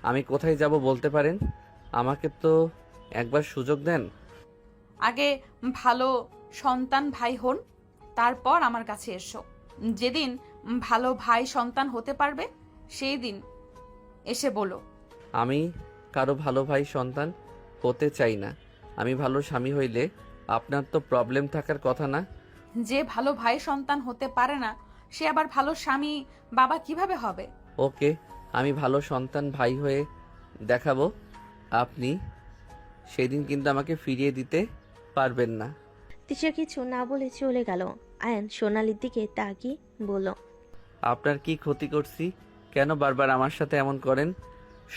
আমি কোথায় যাব বলতে পারেন? আমাকে তো একবার সুযোগ দেন। আগে ভালো সন্তান ভাই হন, তারপর আমার কাছে এসো। যেদিন ভালো ভাই সন্তান হতে পারবে সেই দিন এসে বলো। আমি কারো ভালো ভাই সন্তান হতে চাই না। আমি ভালো স্বামী হইলে আপনার তো প্রবলেম থাকার কথা না। যে ভালো ভাই সন্তান হতে পারে না সে আবার ভালো স্বামী বাবা কিভাবে হবে? ওকে, আমি ভালো সন্তান ভাই হয়ে দেখাবো। আপনি সেদিন কিন্তু আমাকে ফিরিয়ে দিতে পারবেন না। তিশা কিছু না বলে চলে গেল। আয়ান সোনালির দিকে তাকিয়ে বলল, আপনার কি ক্ষতি করছি? কেন বারবার আমার সাথে এমন করেন?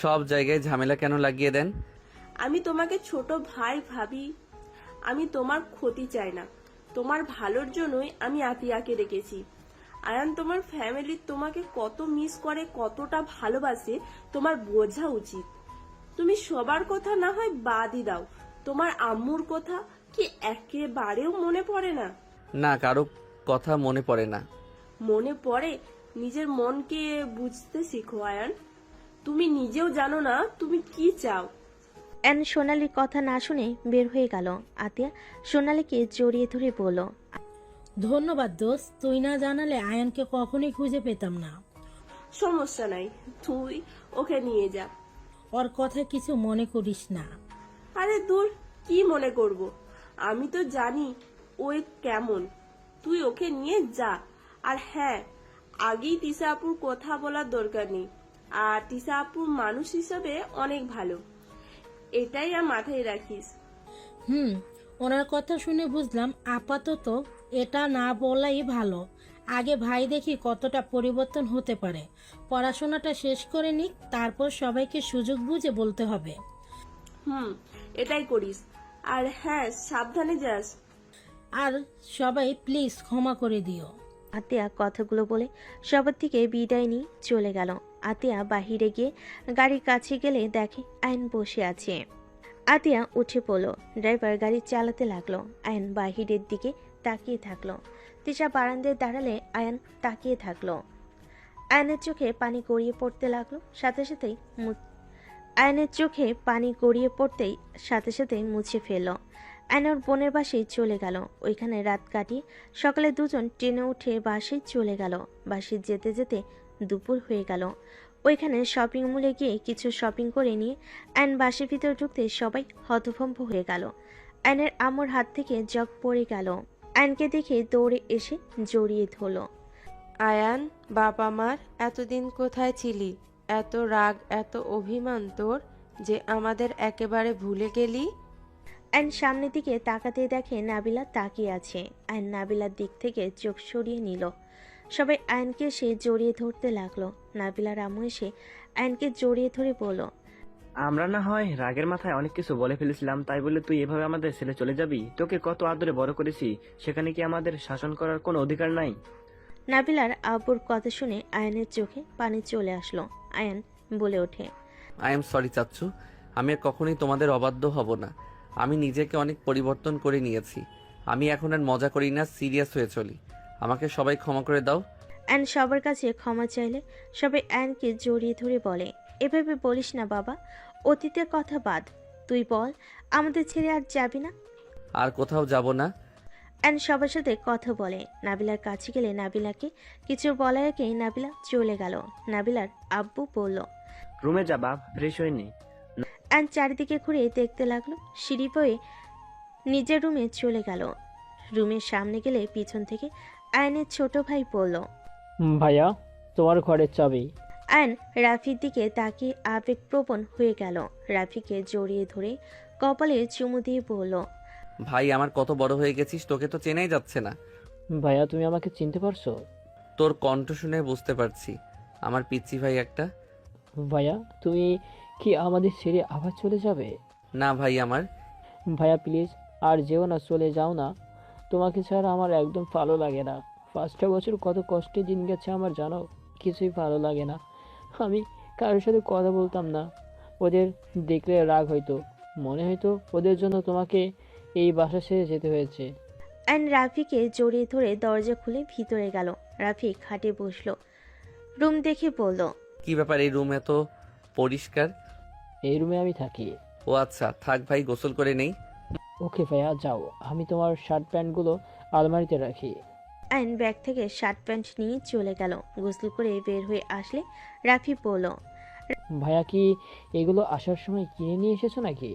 সব জায়গায় ঝামেলা কেন লাগিয়ে দেন? আমি তোমাকে ছোট ভাই ভাবি। আমি তোমার ক্ষতি চাই না। তোমার ভালোর জন্যই আমি আতিয়াকে রেখেছি। আয়ান, তোমার ফ্যামিলি তোমাকে কত মিস করে, কতটা ভালোবাসে তোমার বোঝা উচিত। তুমি সবার কথা না হয় বাদই দাও, তোমার আম্মুর কথা কি একেবারেও মনে পড়ে না? না, কারো কথা মনে পড়ে না। মনে পড়ে? নিজের মনকে বুঝতে শিখো আয়ান। তুমি নিজেও জানো না তুমি কি চাও। আয়ান সোনালির কথা না শুনে বের হয়ে গেল। আতিয়া সোনালিকে জড়িয়ে ধরে বলল, ধন্যবাদ দোস্ত, তুই না জানালে আয়ানকে কখনোই খুঁজে পেতাম না। সমস্যা নাই, তুই ওকে নিয়ে যা। ওর কথা কিছু মনে করিস না। আরে দূর, কি মনে করব? আমি তো জানি ওই কেমন। তুই ওকে নিয়ে যা। আর হ্যাঁ, আগেই তিশা আপুর কথা বলার দরকার নেই। আর তিশা আপুর মানুষ হিসাবে অনেক ভালো, এটাই আর মাথায় রাখিস। ওনার কথা শুনে বুঝলাম আপাতত এটা না বলাই ভালো। আগে ভাই দেখি কতটা পরিবর্তন হতে পারে। পড়াশোনাটা শেষ করে নিক, তারপর সবাইকে সুযোগ বুঝে বলতে হবে। এটাই করিস। আর হ্যাঁ, সাবধানে যাস। আর সবাই প্লিজ ক্ষমা করে দিও। আতিয়া কথাগুলো বলে সবার থেকে বিদায় নিয়ে চলে গেল। আতিয়া বাহিরে গিয়ে গাড়ির কাছে গেলে দেখে আয়ন বসে আছে। আতিয়া উঠে পড়ল। ড্রাইভার গাড়ি চালাতে লাগলো। আয়ন বাহিরের দিকে তাকিয়ে থাকলো। তিশা বারান্দায় দাঁড়ালে আয়ন তাকিয়ে থাকলো। আয়নের চোখে পানি গড়িয়ে পড়তে লাগলো। আয়নের চোখে পানি গড়িয়ে পড়তেই সাথে সাথে মুছে ফেলল। আয়ন ওর বোনের বাসায় চলে গেল। ওইখানে রাত কাটিয়ে সকালে দুজন ট্রেনে উঠে বাসে চলে গেল। বাসে যেতে যেতে দুপুর হয়ে গেল। ওইখানে শপিং মলে গিয়ে কিছু শপিং করে নিয়ে আয়ন বাসের ভিতর ঢুকতে সবাই হতভম্ব হয়ে গেল। আয়নের আম্মুর হাত থেকে জগ পড়ে গেল। আয়নকে দেখে দৌড়ে এসে জড়িয়ে ধরল। আয়ান, বাবা মার এতদিন কোথায় ছিলি? এত রাগ, এত অভিমান তোর যে আমাদের একেবারে ভুলে গেলি? আয়ন সামনের দিকে তাকাতে দেখে নাবিলা তাকিয়ে আছে। আয়ন নাবিলার দিক থেকে চোখ সরিয়ে নিল। সবাই আয়নকে এসে জড়িয়ে ধরতে লাগলো। নাবিলার আম্মু এসে আয়নকে জড়িয়ে ধরে বলল, আমরা না হয় রাগের মাথায় অনেক কিছু বলে ফেলেছিলাম, তাই বলে তুই এভাবে আমাদের ছেলে চলে যাবি? তোকে কত আদরে বড় করেছি, সেখানে কি আমাদের শাসন করার কোনো অধিকার নাই? নাবিলার আব্বুর কথা শুনে আয়নের চোখে পানি চলে আসলো। আয়ন বলে ওঠে, আই এম সরি চাচ্চু, আমি আর কখনোই তোমাদের অবাধ্য হব না। আমি নিজেকে অনেক পরিবর্তন করে নিয়েছি। আমি এখন আর মজা করি না, সিরিয়াস হয়ে চলি। আমাকে সবাই ক্ষমা করে দাও। আয়ন সবার কাছে ক্ষমা চাইলে সবাই আয়নকে জড়িয়ে ধরে বলে, এভাবে বলিস না বাবা, অতীতের কথা বাদ। তুই বল, আমাদের ছেড়ে আর যাবি না? আর কোথাও যাব না। আয়ন সবার সাথে কথা বলে। নাবিলার কাছে গেলে নাবিলাকে কিছু বলার আগে নাবিলা চলে গেল। নাবিলার আব্বু বলল, রুমে যা বাপ, ফ্রেশ হয়ে নি। আয়ন চারিদিকে ঘুরে দেখতে লাগলো। সিঁড়ি বয়ে নিজের রুমে চলে গেল। রুমের সামনে গেলে পিছন থেকে আয়নের ছোট ভাই বলল, ভাইয়া, তোমার ঘরের চাবি। আয়ন রাফির দিকে তাকিয়ে আবেগপ্রবণ হয়ে গেল। রাফিকে জড়িয়ে ধরে কপালে চুমু দিয়ে বলল, ভাই আমার কত বড় হয়ে গেছিস, তোকে তো চেনাই যাচ্ছে না। ভাইয়া, তুমি আমাকে চিনতে পারছো? তোর কণ্ঠ শুনে বুঝতে পারছি। আমার পিচ্চি ভাই একটা। ভাইয়া, তুমি কি আমাদের ছেড়ে আবার চলে যাবে? না ভাই আমার। ভাইয়া প্লিজ আর যেও না, চলে যাও না। তোমাকে ছাড়া আমার একদম ভালো লাগে না। 5টা বছর কত কষ্টে দিন গেছে আমার জানো, কিছুই ভালো লাগে না। আমি কারোর সাথে কথা বলতাম না, ওদের দেখলে রাগ হইতো, মনে হইতো ওদের জন্য তোমাকে এই বাসা ছেড়ে যেতে হয়েছে। আয়ন রাফিকে জড়িয়ে ধরে দরজা খুলে ভিতরে গেল। রাফি খাটে বসলো, রুম দেখে বলল, কি ব্যাপার, এই রুম এত পরিষ্কার? এই রুমে আমি থাকি। ও আচ্ছা, থাক ভাই, গোসল করে নেই। ওকে ভাইয়া যাও, আমি তোমার শার্ট প্যান্টগুলো আলমারিতে রাখি। আয়ন ব্যাগ থেকে শার্ট প্যান্ট নিয়ে চলে গেল। গোসল করে বের হয়ে আসলে রাফি বলল, ভাইয়া কি এগুলো আসার সময় কিনে নিয়ে এসেছো নাকি?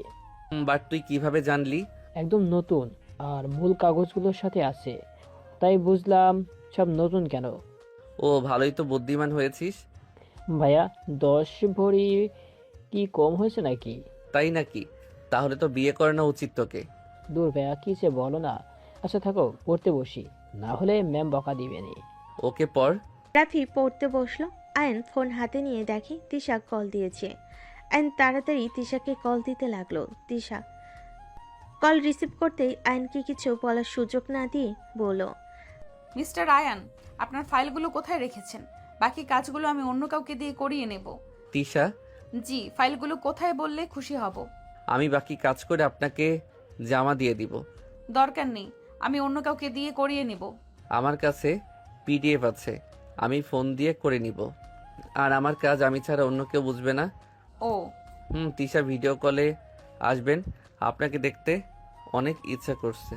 বাট তুই কিভাবে জানলি? একদম নতুন, আর মূল কাগজগুলোর সাথে আছে, তাই বুঝলাম সব নতুন কেন। ও ভালোই তো বুদ্ধিমান হয়েছিস। ভাইয়া 10 ভরি কি কম হয়েছে নাকি? তাই নাকি? তাহলে তো বিয়ে করানো উচিত তোকে। দূর ভাইয়া, কি যে বলো না। আচ্ছা থাকো, পড়তে বসি, না হলে ম্যাম বকা দিবেনি। ওকে পড়। রাফি পড়তে বসলো। আয়ন ফোন হাতে নিয়ে দেখে তিশা কল দিয়েছে। আয়ন তাড়াতাড়ি তিশাকে কল দিতে লাগলো। তিশা কল রিসিভ করতেই আয়নকে কিছু বলার সুযোগ না দিয়ে বলল, মিস্টার আয়ান, আপনার ফাইলগুলো কোথায় রেখেছেন? বাকি কাজগুলো আমি অন্য কাউকে দিয়ে করিয়ে নেব। তিশা, জি, ফাইলগুলো কোথায় বললে খুশি হব। আমি বাকি কাজ করে আপনাকে জামা দিয়ে দিব। দরকার নেই, আমি অন্য কাউকে দিয়ে করিয়ে নেব। আমার কাছে পিডিএফ আছে, আমি ফোন দিয়ে করে নিব। আর আমার কাজ আমি ছাড়া অন্য কেউ বুঝবে না। ও তিশা ভিডিও কলে আসবেন, আপনাকে দেখতে অনেক ইচ্ছা করছে।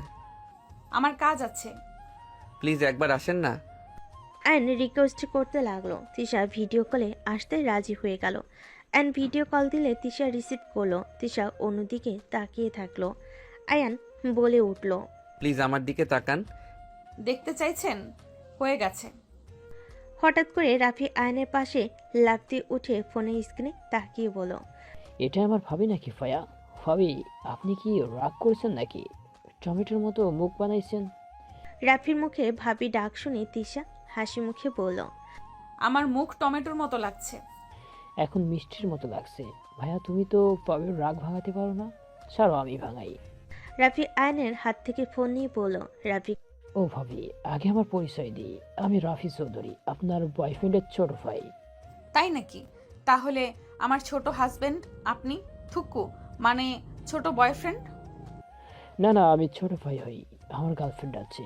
আমার কাজ আছে। প্লিজ একবার আসেন না। আয়ন রিকোয়েস্ট করতে লাগলো। তিশা ভিডিও কলে আসতে রাজি হয়ে গেল। আয়ন ভিডিও কল দিলে তিশা রিসিভ করলো। তিশা অন্যদিকে তাকিয়ে থাকলো। আয়ান বলে উঠল, প্লিজ আমার দিকে তাকান। দেখতে চাইছেন? হয়ে গেছে। হঠাৎ করে রাফি আয়নের পাশে লাফ দিয়ে উঠে ফোনের স্ক্রিনে তাকিয়ে বলল, এটা আমার ভাবি নাকি ফায়া? ভাবি, আপনি কি রাগ করেছেন নাকি? টমেটোর মতো মুখ বানাইছেন। রাফির মুখে ভাবি ডাক শুনে তিশা হাসি মুখে বলল, আমার মুখ টমেটোর মতো লাগছে। এখন মিষ্টির মতো লাগছে। ভাইয়া তুমি তো ভাবির রাগ ভাঙাতে পারো না, ছাড়ো আমি ভাঙাই। রাফি আয়নের হাত থেকে ফোন নিয়ে বলল, রাফি ও ভাবি, আগে আমার পরিচয় দিই, আমি রাফি চৌধুরী, আপনার বয়ফ্রেন্ডের ছোট ভাই। তাই নাকি? তাহলে আমার ছোট হাজবেন্ড আপনি? থুকু, মানে ছোট বয়ফ্রেন্ড? না না, আমি ছোট ভাই হই, আমার গার্লফ্রেন্ড আছে।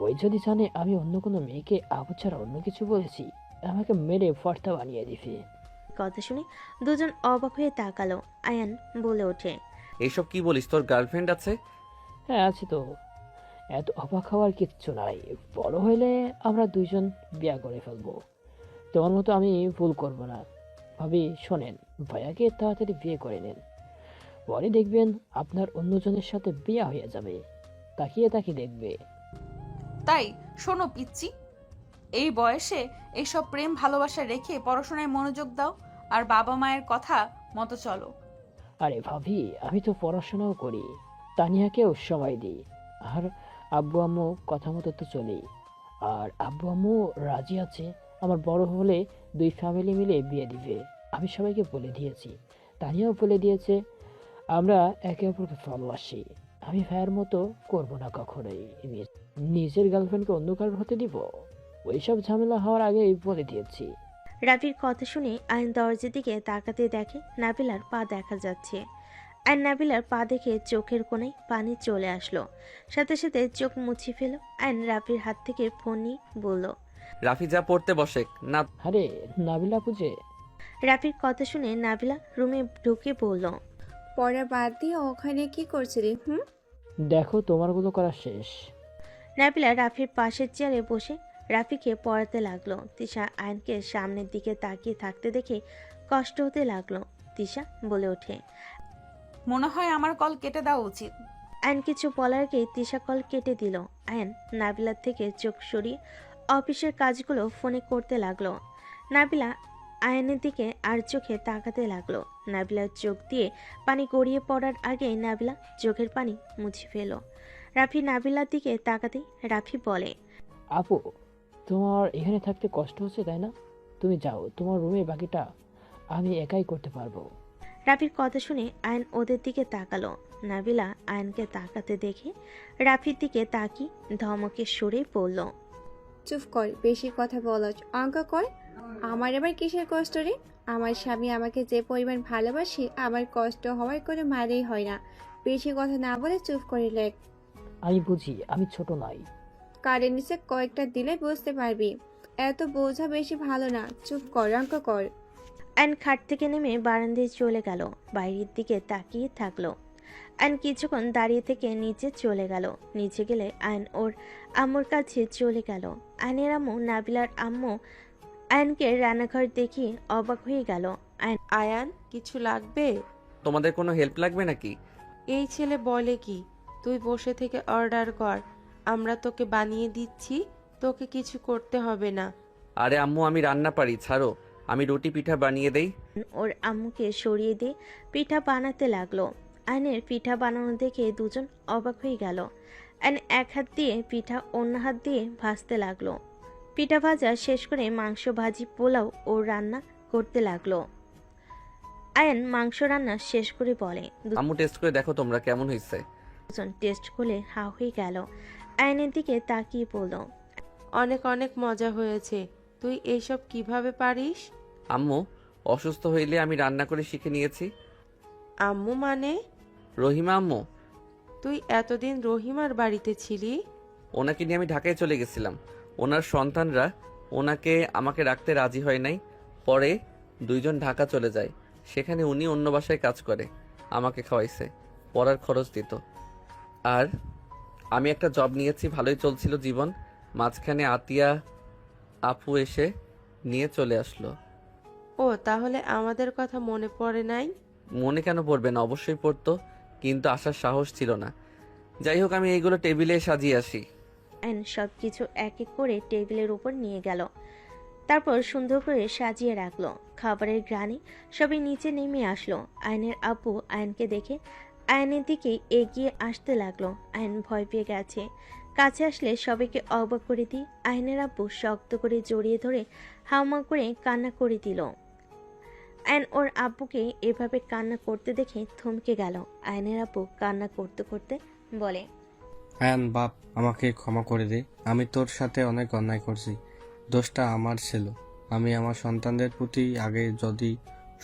ওই যদি জানে আমি অন্য কোনো মেয়েকে আবু ছাড়া অন্য কিছু বলেছি, আমাকে মেরে ফর্তা বানিয়ে দিবে। কথা শুনে দুজন অবাক হয়ে তাকালো। আয়ান বলে ওঠে, এইসব কি বলিস, তোর গার্লফ্রেন্ড আছে? হ্যাঁ আছে তো, এত অবাক হওয়ার কিচ্ছু নাই। বড় হইলে আমরা দুইজন বিয়া করে ফেলবো, তোমার মতো আমি ভুল করব না। ভাবি শোনেন, ভাইয়াকে তাড়াতাড়ি বিয়ে করে নেন, পরে দেখবেন আপনার অন্যজনের সাথে বিয়ে হয়ে যাবে, তাকিয়ে তাকিয়ে দেখবে। তাই শোনো পিচ্চি, এই বয়সে এইসব প্রেম ভালোবাসা রেখে পড়াশোনায় মনোযোগ দাও আর বাবা মায়ের কথা মতো চলো। আরে ভাবি, আমি তো পড়াশোনাও করি, তানিয়াকেও সময় দিই, আর আব্বু আম্মু কথা মতো তো চলি। আর আব্বু আম্মু রাজি আছে, আমার বড় হলে 2 ফ্যামিলি মিলে বিয়ে দিবে। আমি সবাইকে বলে দিয়েছি, তানিয়াও বলে দিয়েছে, আমরা একে অপরকে ভালোবাসি। আমি ভাইয়ের মতো করবো না কখনোই, নিজের গার্লফ্রেন্ডকে অন্য কারোর হতে দিব? ওইসব ঝামেলা হওয়ার আগেই বলে দিয়েছি। রাফির কথা শুনে আয়ন দরজার দিকে তাকাতে দেখে নাবিলার পা দেখা যাচ্ছে। আর নাবিলার পা দেখে চোখের কোণায় পানি চলে আসলো। সাথে সাথে চোখ মুছে ফেল। আয়ন রাফির হাত থেকে ফোন নিয়ে বলল, রাফি যা পড়তে বসে না। আরে নাবিলা পুজে। রাফির কথা শুনে নাবিলা রুমে ঢুকে বলল, পড়া বাদ দিয়ে ওখানে কি করছিলি? দেখো তোমারগুলো করা শেষ। নাবিলা রাফির পাশের চেয়ারে বসে রাফিকে পড়াতে লাগলো। তিশা আয়নকে সামনের দিকে তাকিয়ে থাকতে দেখে কষ্ট হতে লাগলো। তিশা বলে ওঠে, মনে হয় আমার কল কেটে দেওয়া উচিত। আয়ন কিছু বলার আগে তিশা কল কেটে দিল। আয়ন নাবিলার থেকে চোখ সরিয়ে অফিসের কাজগুলো ফোনে করতে লাগলো। নাবিলা আয়নের দিকে আর চোখে তাকাতে লাগলো। নাবিলার চোখ দিয়ে পানি গড়িয়ে পড়ার আগে নাবিলা চোখের পানি মুছে ফেল। রাফি নাবিলার দিকে তাকাতেই রাফি বলে, আপু, তোমার এখানে থাকতে কষ্ট হচ্ছে তাই না? তুমি যাও তোমার রুমে, বাকিটা আমি একাই করতে পারবো। রাফির কথা শুনে আয়ন ওদের দিকে তাকালো। নাবিলা আয়নকে তাকাতে দেখে রাফির দিকে তাকি ধমকে সরে পড়ল, চুপ কর, বেশি কথা বলছ। অঙ্ক কর। আমার আবার কিসের কষ্ট রে? আমার স্বামী আমাকে যে পরিমাণ ভালোবাসে, আমার কষ্ট হওয়ার কোনো মানেই হয় না। বেশি কথা না বলে চুপ করে লেখ। আমি বুঝি আমি ছোট নই। কারের নিচে কয়েকটা দিলে বুঝতে পারবি। এত বোঝা বেশি ভালো না। চুপ কর, অঙ্ক কর। আয়ন খাট থেকে নেমে বারান্দায় চলে গেল। বাইরের দিকে তাকিয়ে থাকলো। আয়ন কিছুক্ষণ দাঁড়িয়ে থেকে নিচে চলে গেল। নিচে গেলে আয়ন ওর আম্মুর কাছে চলে গেল। আয়নের আম্মু নাবিলার আম্মু আয়নকে রান্নাঘর দেখি অবাক হয়ে গেল। আয়ান, কিছু লাগবে? তোমাদের কোনো হেল্প লাগবে নাকি? এই ছেলে বলে কি? তুই বসে থেকে অর্ডার কর, আমরা তোকে বানিয়ে দিচ্ছি, তোকে কিছু করতে হবে না। আরে আম্মু, আমি রান্না পারি, ছাড়ো। আমি রুটি পিঠা বানিয়ে দেই। ওর আম্মুকে সরিয়ে দিয়ে পিঠা বানাতে লাগলো। আয়নের পিঠা বানানো দেখে দুজন অবাক হয়ে গেল। আয়ন এক হাত দিয়ে পিঠা অন্য হাত দিয়ে ভাজতে লাগলো। পিঠা ভাজা শেষ করে মাংস ভাজি পোলাও ও রান্না করতে লাগলো। আয়ন মাংস রান্না শেষ করে বলে, আম্মু, টেস্ট করে দেখো তোমরা কেমন হয়েছে। দুজন টেস্ট করলে হা হয়ে গেল। আয়নের দিকে তাকিয়ে বলল, অনেক অনেক মজা হয়েছে। তুই এইসব কিভাবে পারিস? আম্মু, অসুস্থ হইলে আমি রান্না করে শিখে নিয়েছি। আম্মু মানে? রহিমা আম্মু। তুই এতদিন রহিমার বাড়িতে ছিলি? ওনাকে নিয়ে আমি ঢাকায় চলে গেছিলাম। ওনার সন্তানরা ওনাকে আমাকে রাখতে রাজি হয় নাই। পরে দুইজন ঢাকা চলে যায়। সেখানে উনি অন্য বাসায় কাজ করে, আমাকে খাওয়াইছে, পড়ার খরচ দিত। আর আমি একটা জব নিয়েছি, ভালোই চলছিল জীবন। মাঝখানে আতিয়া আপু এসে নিয়ে চলে আসলো। ও, তাহলে আমাদের কথা মনে পড়ে নাই? মনে কেন পড়বে না, অবশ্যই পড়তো, কিন্তু আসার সাহস ছিল না। যাই হোক, আমি এইগুলো টেবিলে সাজিয়ে আসি। আয়ন সবকিছু এক এক করে টেবিলের উপর নিয়ে গেল। তারপর সুন্দর করে সাজিয়ে রাখলো। খাবারের গ্রানে সবাই নিচে নেমে আসলো। আয়নের আব্বু আয়নকে দেখে আয়নের দিকে এগিয়ে আসতে লাগলো। আয়ন ভয় পেয়ে গেছে। কাছে আসলে সবাইকে অবাক করে দিয়ে আয়নের আব্বু শক্ত করে জড়িয়ে ধরে হাউমা করে কান্না করে দিল। আয়ন ওর আব্বুকে এভাবে কান্না করতে দেখে থমকে গেল। আয়নের আব্বু কান্না করতে করতে বলে, আয়ান বাপ, আমাকে ক্ষমা করে দে। আমি তোর সাথে অনেক অন্যায় করছি। দোষটা আমার ছিল। আমি আমার সন্তানদের প্রতি আগে যদি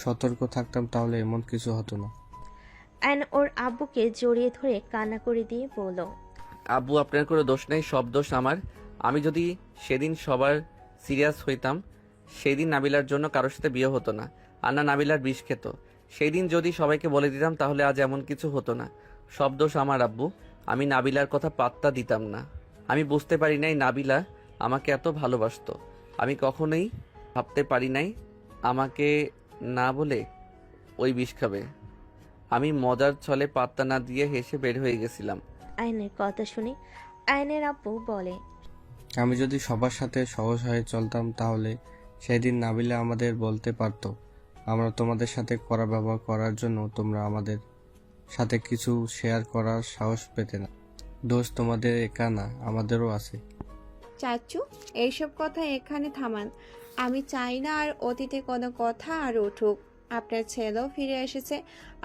সতর্ক থাকতাম তাহলে এমন কিছু হতো না। আয়ন ওর আব্বুকে জড়িয়ে ধরে কান্না করে দিয়ে বলল, আব্বু, আপনার কোনো দোষ নেই, সব দোষ আমার। আমি যদি সেদিন সবার সিরিয়াস হইতাম, সেই দিন নাবিলার জন্য কারোর সাথে বিয়ে হতো না, আর না নাবিলার বিষ খেত। সেই দিন যদি সবাইকে বলে দিতাম তাহলে আজ এমন কিছু হতো না। সব দোষ আমার আব্বু। আমি নাবিলার কথা পাত্তা দিতাম না। আমি বুঝতে পারি নাই নাবিলা আমাকে এত ভালোবাসতো। আমি কখনোই ভাবতে পারি নাই আমাকে না বলে ওই বিষ খাবে। আমি মজার ছলে পাত্তা না দিয়ে হেসে বের হয়ে গেছিলাম। আয়নের কথা শুনে আয়নের আব্বু বলে, আমি যদি সবার সাথে সহজ হয়ে চলতাম তাহলে সেদিন নাবিলা আমাদের বলতে পারতো আমরা তোমাদের সাথে কড়া ব্যবহার করার জন্য তোমরা আমাদের সাথে কিছু শেয়ার করার সাহস পেতে না। দোষ তোমাদের একা না, আমাদেরও আছে। চাচু, এইসব কথা এখানে থামান। আমি চাই না আর অতীতে কোনো কথা আর উঠুক। আপনার ছেলেও ফিরে এসেছে,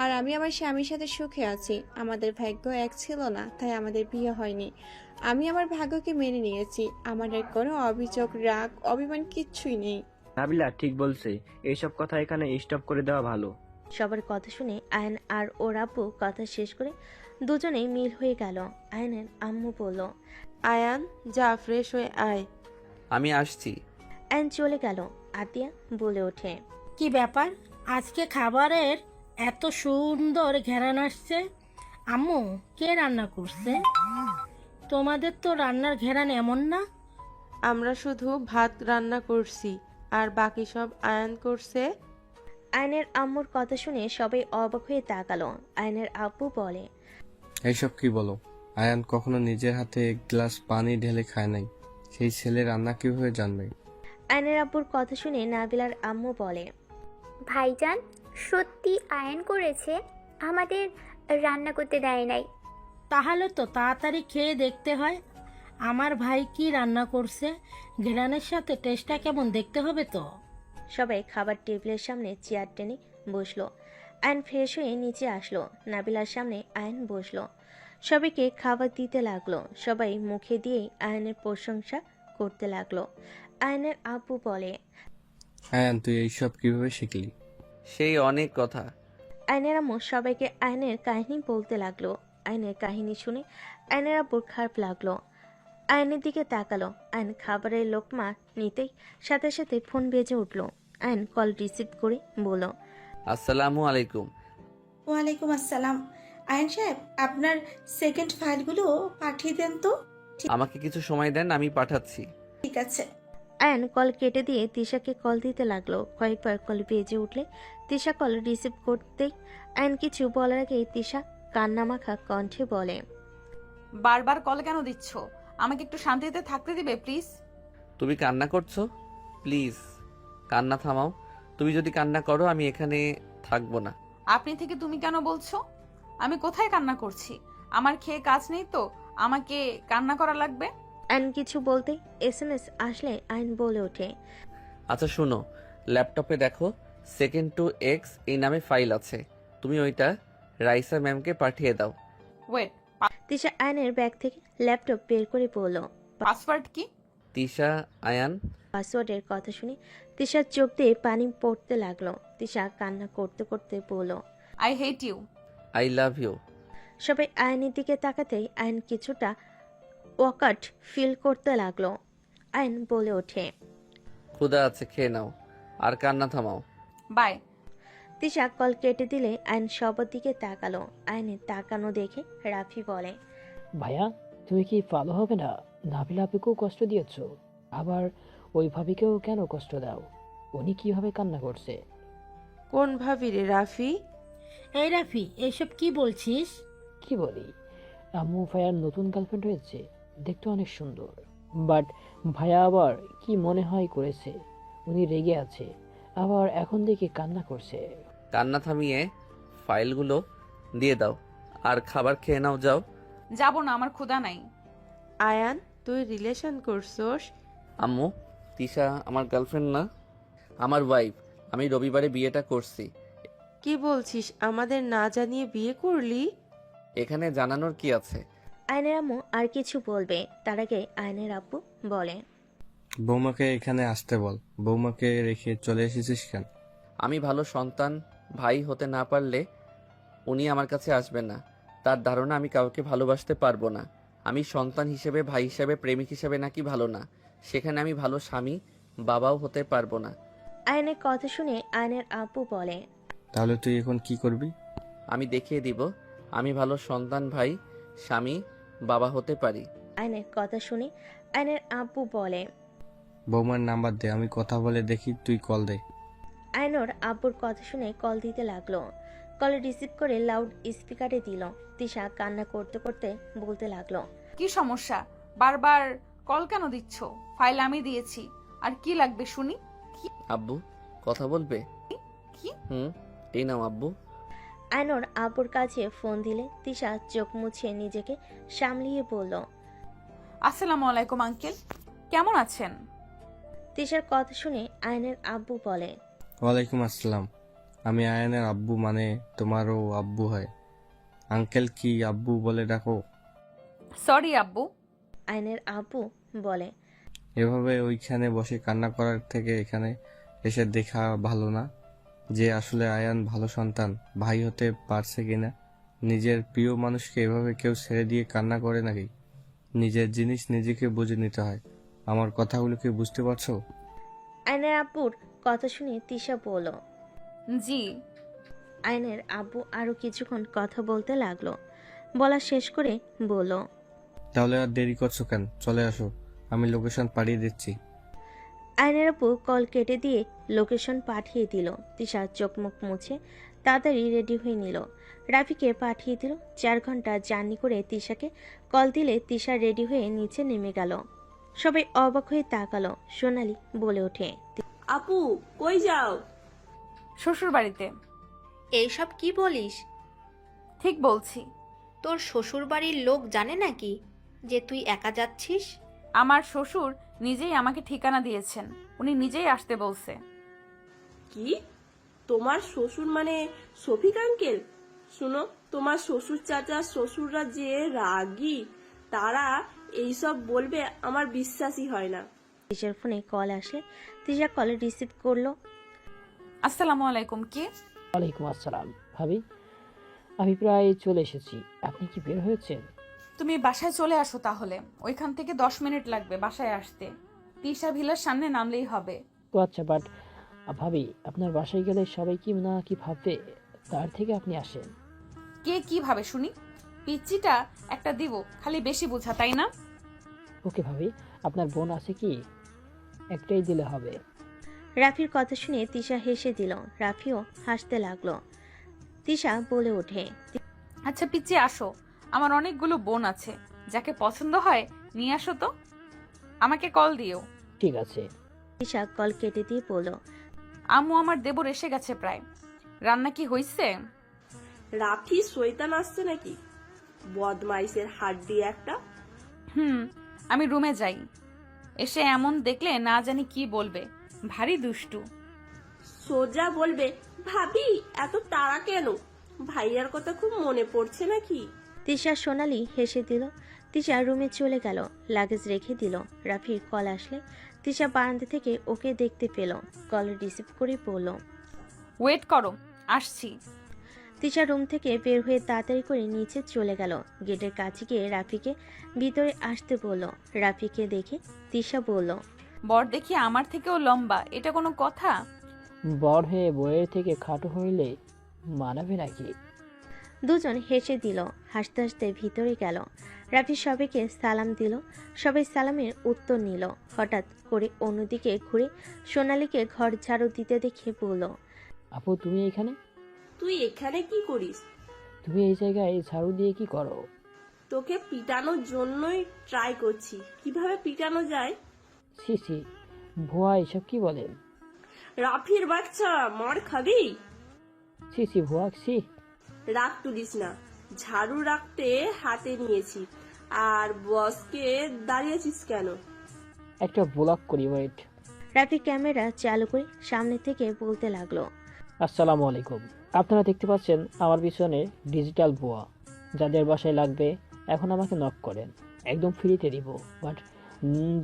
আর আমি আমার স্বামীর সাথে সুখে আছি। আমাদের ভাগ্য এক ছিল না, তাই আমাদের বিয়ে হয়নি। আমি আমার ভাগ্যকে মেনে নিয়েছি। আমার আর কোনো অভিযোগ, রাগ, অভিমান কিচ্ছুই নেই। নাবিলা ঠিক বলছে, এইসব কথা এখানে স্টপ করে দেওয়া ভালো। সবার কথা শুনে আয়ন আর ওর আব্বু কথা শেষ করে দুজনেই মিল হয়ে গেল। আয়নের আম্মু বলল, আয়ান, যা ফ্রেশ হয়ে আয়। আমি আসছি। আয়ন চলে গেল। আতিয়া বলে ওঠে, কি ব্যাপার, আজকে খাবারের এত সুন্দর ঘ্রাণ আসছে? আম্মু, কে রান্না করছে? তোমাদের তো রান্নার ঘ্রাণ এমন না। আমরা শুধু ভাত রান্না করছি, আর বাকি সব আয়ান করছে। আয়নের আম্মুর কথা শুনে সবাই অবাক হয়ে তাকালো। আয়নের আব্বু বলে, এইসব কি বলো? আয়ান কখনো নিজের হাতে এক গ্লাস পানি ঢেলে খায় নাই। সেই ছেলে রান্না কিভাবে জানবে? আয়নের আব্বুর কথা শুনে নাবিলার আম্মু বলে, ভাইজান, সত্যি আয়ন করেছে, আমাদের রান্না করতে দেয় নাই। তাহলে তো তাড়াতাড়ি খেয়ে দেখতে হয় আমার ভাই কি রান্না করছে। ঘ্রাণের সাথে টেস্টটা কেমন দেখতে হবে তো। সবাই খাবার টেবিলের সামনে চেয়ার টেনে বসলো। আয়ন ফ্রেশ হয়ে নিচে আসলো। নাবিলার সামনে আয়ন বসলো। সবাইকে খাবার দিতে লাগলো। সবাই মুখে দিয়েই আয়নের প্রশংসা করতে লাগলো। আয়নের আব্বু বলে, আয়ান তুই এইসব কিভাবে শিখলি? সেই অনেক কথা। আয়নের আম্মু সবাইকে আয়নের কাহিনী বলতে লাগলো। আয়নের কাহিনী শুনে আয়নের আব্বুর খারাপ লাগলো। আয়নের দিকে তাকালো। আয়ন খাবারের লোকমা নিতেই সাথে সাথে ফোন বেজে উঠলো। আয়ন কল রিসিভ করে বলল, আসসালামু আলাইকুম। ওয়ালাইকুম আসসালাম। আয়ন সাহেব, আপনার সেকেন্ড ফাইলগুলো পাঠিয়ে দেন তো। আমাকে কিছু সময় দেন, আমি পাঠাচ্ছি। ঠিক আছে। আয়ন কল কেটে দিয়ে তিশাকে কল দিতে লাগলো। কয়েকবার কল বেজে উঠলে তিশা কল রিসিভ করতেই আয়ন কিছু বলার আগেই তিশা কান্নামাখা কণ্ঠে বলে, বারবার কল কেন দিচ্ছ? আমাকে একটু শান্তিতে থাকতে দিবে প্লিজ? তুমি কান্না করছো? প্লিজ কান্না থামাও। তুমি যদি কান্না করো আমি এখানে থাকবো না। আপনি থেকে তুমি কেন বলছো? আমি কোথায় কান্না করছি? আমার খেয়ে কাজ নেই তো আমাকে কান্না করা লাগবে? আয়ন কিছু বলতেই SMS আসলে আয়ন বলে ওঠে, আচ্ছা শুনো, ল্যাপটপে দেখো সেকেন্ড টু এক্স এই নামে ফাইল আছে, তুমি ওইটা রাইসা ম্যামকে পাঠিয়ে দাও। ওয়েট, তিশা আয়নের ব্যাগ থেকে ল্যাপটপ বের করে বলল, পাসওয়ার্ড কি? তিশা আয়ান। পাসওয়ার্ডের কথা শুনে তিশার চোখ দিয়ে পানি পড়তে লাগলো। তিশা কান্না করতে করতে বলল, I hate you. I love you. সবাই আয়নের দিকে তাকাতেই আয়ন কিছুটা ওয়াকাট ফিল করতে লাগলো। আয়ন বলে ওঠে, ক্ষুধা আছে, খেয়ে নাও আর কান্না থামাও। বাই। তিশা কল কেটে দিলে আয়ন সবার দিকে তাকালো। আয়নের তাকানো দেখে রাফি বলে, ভাইয়া তুমি কি ভালো হবে না? নাবিলা আপুকেও কষ্ট দিয়েছ, আবার ওই ভাবিকেও কেন কষ্ট দাও? উনি কিভাবে কান্না করছে? কোন ভাবি রে রাফি? এই রাফি, এসব কি বলছিস? কি বলি, আম্মু ভাইয়ার নতুন গার্লফ্রেন্ড হয়েছে, দেখতে অনেক সুন্দর, বাট ভাইয়া আবার কি মনে হয় করেছে, উনি রেগে আছে, আবার এখন দেখি কান্না করছে। কান্না থামিয়ে ফাইলগুলো দিয়ে দাও আর খাবার খেয়ে নাও, যাও। যাব না, আমার ক্ষুধা নাই। আয়ান তুই রিলেশন করছস? আম্মু, তিশা আমার গার্লফ্রেন্ড না, আমার ওয়াইফ। আমি রবিবারে বিয়েটা করছি। কি বলছিস, আমাদের না জানিয়ে বিয়ে করলি? এখানে জানানোর কি আছে? আয়নের আম্মু আর কিছু বলবে তার আগে আয়নের আব্বু বলে, বৌমাকে এখানে আসতে বল। বৌমাকে রেখে চলে এসেছিস কেন? আমি ভালো সন্তান ভাই হতে না পারলে উনি আমার কাছে আসবেন না। তার ধারণা আমি কাউকে ভালোবাসতে পারবো না। আমি সন্তান হিসেবে, ভাই হিসেবে, প্রেমিক হিসেবে নাকি ভালো না, সেখানে আমি ভালো স্বামী বাবাও হতে পারবো না। আয়নের কথা শুনে আয়নের আব্বু বলে, তাহলে তুই এখন কি করবি? আমি দেখিয়ে দিব আমি ভালো সন্তান, ভাই, স্বামী, বাবা হতে পারি। আয়নের কথা শুনে আয়নের আব্বু বলে, বৌমার নাম্বার দে, আমি কথা বলে দেখি, তুই কল দে। আয়নর আব্বুর কথা শুনে কল দিতে লাগলো। কল রিসিভ করে লাউড স্পিকারে দিল। তিশা কান্না করতে করতে বলতে লাগলো, কি সমস্যা? বারবার কল কেন দিচ্ছ? ফাইল আমি দিয়েছি, আর কি লাগবে শুনি? আব্বু কথা বলবে? কি? এই নাও আব্বু। আয়নর আব্বুর কাছে ফোন দিলে তিশা চোখ মুছিয়ে নিজেকে সামলিয়ে বলল, আসসালামু আলাইকুম আঙ্কেল, কেমন আছেন? তিশার কথা শুনে আয়নের আব্বু বলে, ওয়ালাইকুম আসসালাম। আমি আয়ানের আব্বু, মানে তোমারও আব্বু হয়। আঙ্কেল কি আব্বু বলে ডাকো? সরি আব্বু। আয়নের আব্বু বলে, এভাবে ওইখানে বসে কান্না করার থেকে এখানে এসে দেখা ভালো না যে আসলে আয়ান ভালো সন্তান, ভাই হতে পারছে কিনা। নিজের প্রিয় মানুষকে এভাবে কেউ ছেড়ে দিয়ে কান্না করে নাকি? নিজের জিনিস নিজেকে বুঝে নিতে হয়। আমার কথাগুলো কি বুঝতে পারছো? আয়নের আব্বুর কথা শুনে তিশা বলল, জি। আয়নের আব্বু আরো কিছুক্ষণ কথা বলতে লাগলো। বলা শেষ করে বলল, তাহলে আর দেরি করছো কেন? চলে আসো, আমি লোকেশন পাঠিয়ে দিচ্ছি। আয়নের আব্বু কল কেটে দিয়ে লোকেশন পাঠিয়ে দিল। তিশা চোখ মুখ মুছে তাড়াতাড়ি রেডি হয়ে নিল। রাফিকে পাঠিয়ে দিল। 4 ঘন্টা জার্নি করে তিশাকে কল দিলে তিশা রেডি হয়ে নিচে নেমে গেল। সবাই অবাক হয়ে তাকালো। সোনালি বলে ওঠে, আপু কই যাও? শ্বশুর বাড়িতে। এইসব কি বলিস? ঠিক বলছি। তোর শ্বশুর বাড়ির লোক জানে নাকি যে তুই একা যাচ্ছিস? আমার শ্বশুর নিজেই আমাকে ঠিকানা দিয়েছেন, উনি নিজেই আসতে বলছে। কি? তোমার শ্বশুর মানে শফিক আঙ্কেল? শুনো, তোমার শ্বশুর চাচা শ্বশুররা যে রাগী, তারা এইসব বলবে আমার বিশ্বাসই হয় না। তিশার ফোনে কল আসলে তিশা কল রিসিভ করলো। আসসালামু আলাইকুম, কে? ওয়ালাইকুম আসসালাম। ভাবি, আমি প্রায় চলে এসেছি। আপনি কি বের হয়েছেন? তুমি বাসায় চলে আসো তাহলে। ওইখান থেকে 10 মিনিট লাগবে বাসায় আসতে। তিশা ভিলার সামনে নামলেই হবে। ও আচ্ছা, বাট ভাবি, আপনার বাসায় গেলে সবাই কি না কি ভাববে, তার থেকে আপনি আসেন। কে কি ভাবে শুনি? পিচ্চিটা একটা দিব, খালি বেশি বোঝা, তাই না? ওকে ভাবি, আপনার বোন আছে কি? একটাই দিলে হবে। রাফির কথা শুনে তিশা হেসে দিল। রাফিও হাসতে লাগলো। তিশা বলে ওঠে, আচ্ছা পিচ্চি আসো, আমার অনেকগুলো বোন আছে, যাকে পছন্দ হয় নিয়ে আসো তো, আমাকে কল দিও। ঠিক আছে। তিশা কল কেটে দিয়ে বলল, আম্মু আমার দেবর এসে গেছে প্রায়। রান্না কি হইছে? রাফি শয়তান আসছে নাকি? বদমাইশের হাড্ডি একটা। আমি রুমে যাই। এসে এমন দেখলে না জানি কি বলবে, ভারী দুষ্টু। সোজা বলবে, ভাবি এত তাড়া কেন? ভাইয়ার কথা খুব মনে পড়ছে নাকি? তিশা সোনালি হেসে দিল। তিশা রুমে চলে গেল, লাগেজ রেখে দিল। রাফির কল আসলে তিশা বারান্দা থেকে ওকে দেখতে পেল। কল রিসিভ করে বলল, ওয়েট করো, আসছি। তিশা রুম থেকে বের হয়ে তাড়াতাড়ি করে নিচে চলে গেল। গেটের কাছে গিয়ে রাফিকে ভিতরে আসতে বলল। রাফিকে দেখে তিশা বলল, বর দেখি আমার থেকেও লম্বা, এটা কোনো কথা? বড় হয়ে বইয়ের থেকে খাটো হইলে মানাবে নাকি? দুজন হেসে দিল। হাসতে হাসতে ভিতরে গেল। রাফি সবাইকে সালাম দিল। সবাই সালামের উত্তর নিল। হঠাৎ করে অন্যদিকে ঘুরে সোনালীকে ঘর ঝাড়ু দিতে দেখে বলল, আপু, তুমি এখানে? তুই এখানে কি করিস? তুমি এই জায়গায় ঝাড়ু দিয়ে কি করো? তোকে পিটানোর জন্যই ট্রাই করছি, কিভাবে পিটানো যায়। ছি ছি, ভুয়া, এসব কি বলেন? রাফির বাচ্চা, মার খাবি। ছি ছি ভুয়া, ছি। রাগ তুলিস না, ঝাড়ু রাখতে হাতে নিয়েছি, আর বসকে দাঁড়িয়েছিস কেন? একটা ব্লক করি, ওয়েট। রাফি ক্যামেরা চালু করে সামনে থেকে বলতে লাগলো, আসসালামু আলাইকুম। আপনারা দেখতে পাচ্ছেন আমার পিছনে ডিজিটাল ভুয়া। যাদের বাসায় লাগবে এখন আমাকে নক করেন, একদম ফ্রিতে দিব। বাট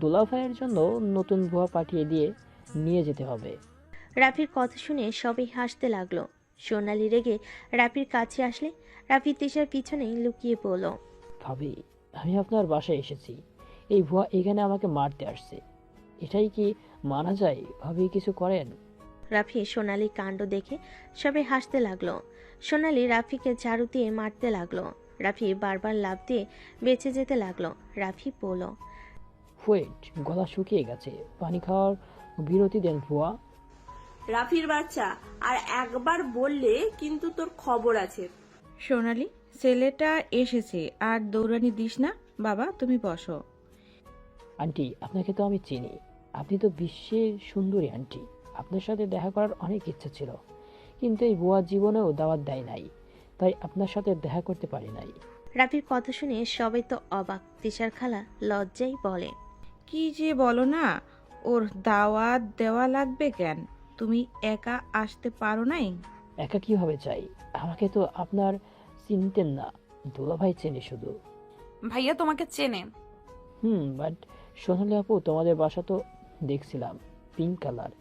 দুলাভাইয়ের জন্য নতুন ভুয়া পাঠিয়ে দিয়ে নিয়ে যেতে হবে। রাফির কথা শুনে সবাই হাসতে লাগলো। সোনালি রেগে রাফির কাছে আসলে রাফি তিশার পিছনে লুকিয়ে পড়ল, ভাবি, আমি আপনার বাসায় এসেছি, এই ভুয়া এখানে আমাকে মারতে আসছে, এটাই কি মানা যায়? ভাবি, কিছু করেন। রাফি সোনালি কাণ্ড দেখে সবাই হাসতে লাগলো। সোনালি রাফিকে ঝাড়ু দিয়ে মারতে লাগলো। রাফি বারবার লাফ দিয়ে বেঁচে যেতে লাগলো। রাফি বলল, ওয়েট, গলা শুকিয়ে গেছে, পানি খাওয়ার বিরতি দেন ভুয়া। রাফির বাচ্চা, আর একবার বললে কিন্তু তোর খবর আছে। সোনালি, ছেলেটা এসেছে, আর দৌড়ানি দিস না। বাবা, তুমি বসো। আন্টি, আপনাকে তো আমি চিনি, আপনি তো বিশ্বের সুন্দরী আন্টি। আপনার সাথে দেখা করার অনেক ইচ্ছা ছিল, কিন্তু এই বুয়ার জীবনেও দাওয়াত দেয় নাই, তাই আপনার সাথে দেখা করতে পারি নাই। রাফির কথা শুনে সবাই তো অবাক। তিশার খালা লজ্জাই বলে, কি যে বলো না, ওর দাওয়াত দেওয়া লাগবে কেন? তুমি একা আসতে পারো নাই? একা কিভাবে চাই? আমাকে তো আপনার চিনতেন না, দুলাভাই চেনে শুধু। ভাইয়া তোমাকে চেনে? বাট সোনালি আপু, তোমাদের বাসা তো দেখছিলাম পিঙ্ক কালার,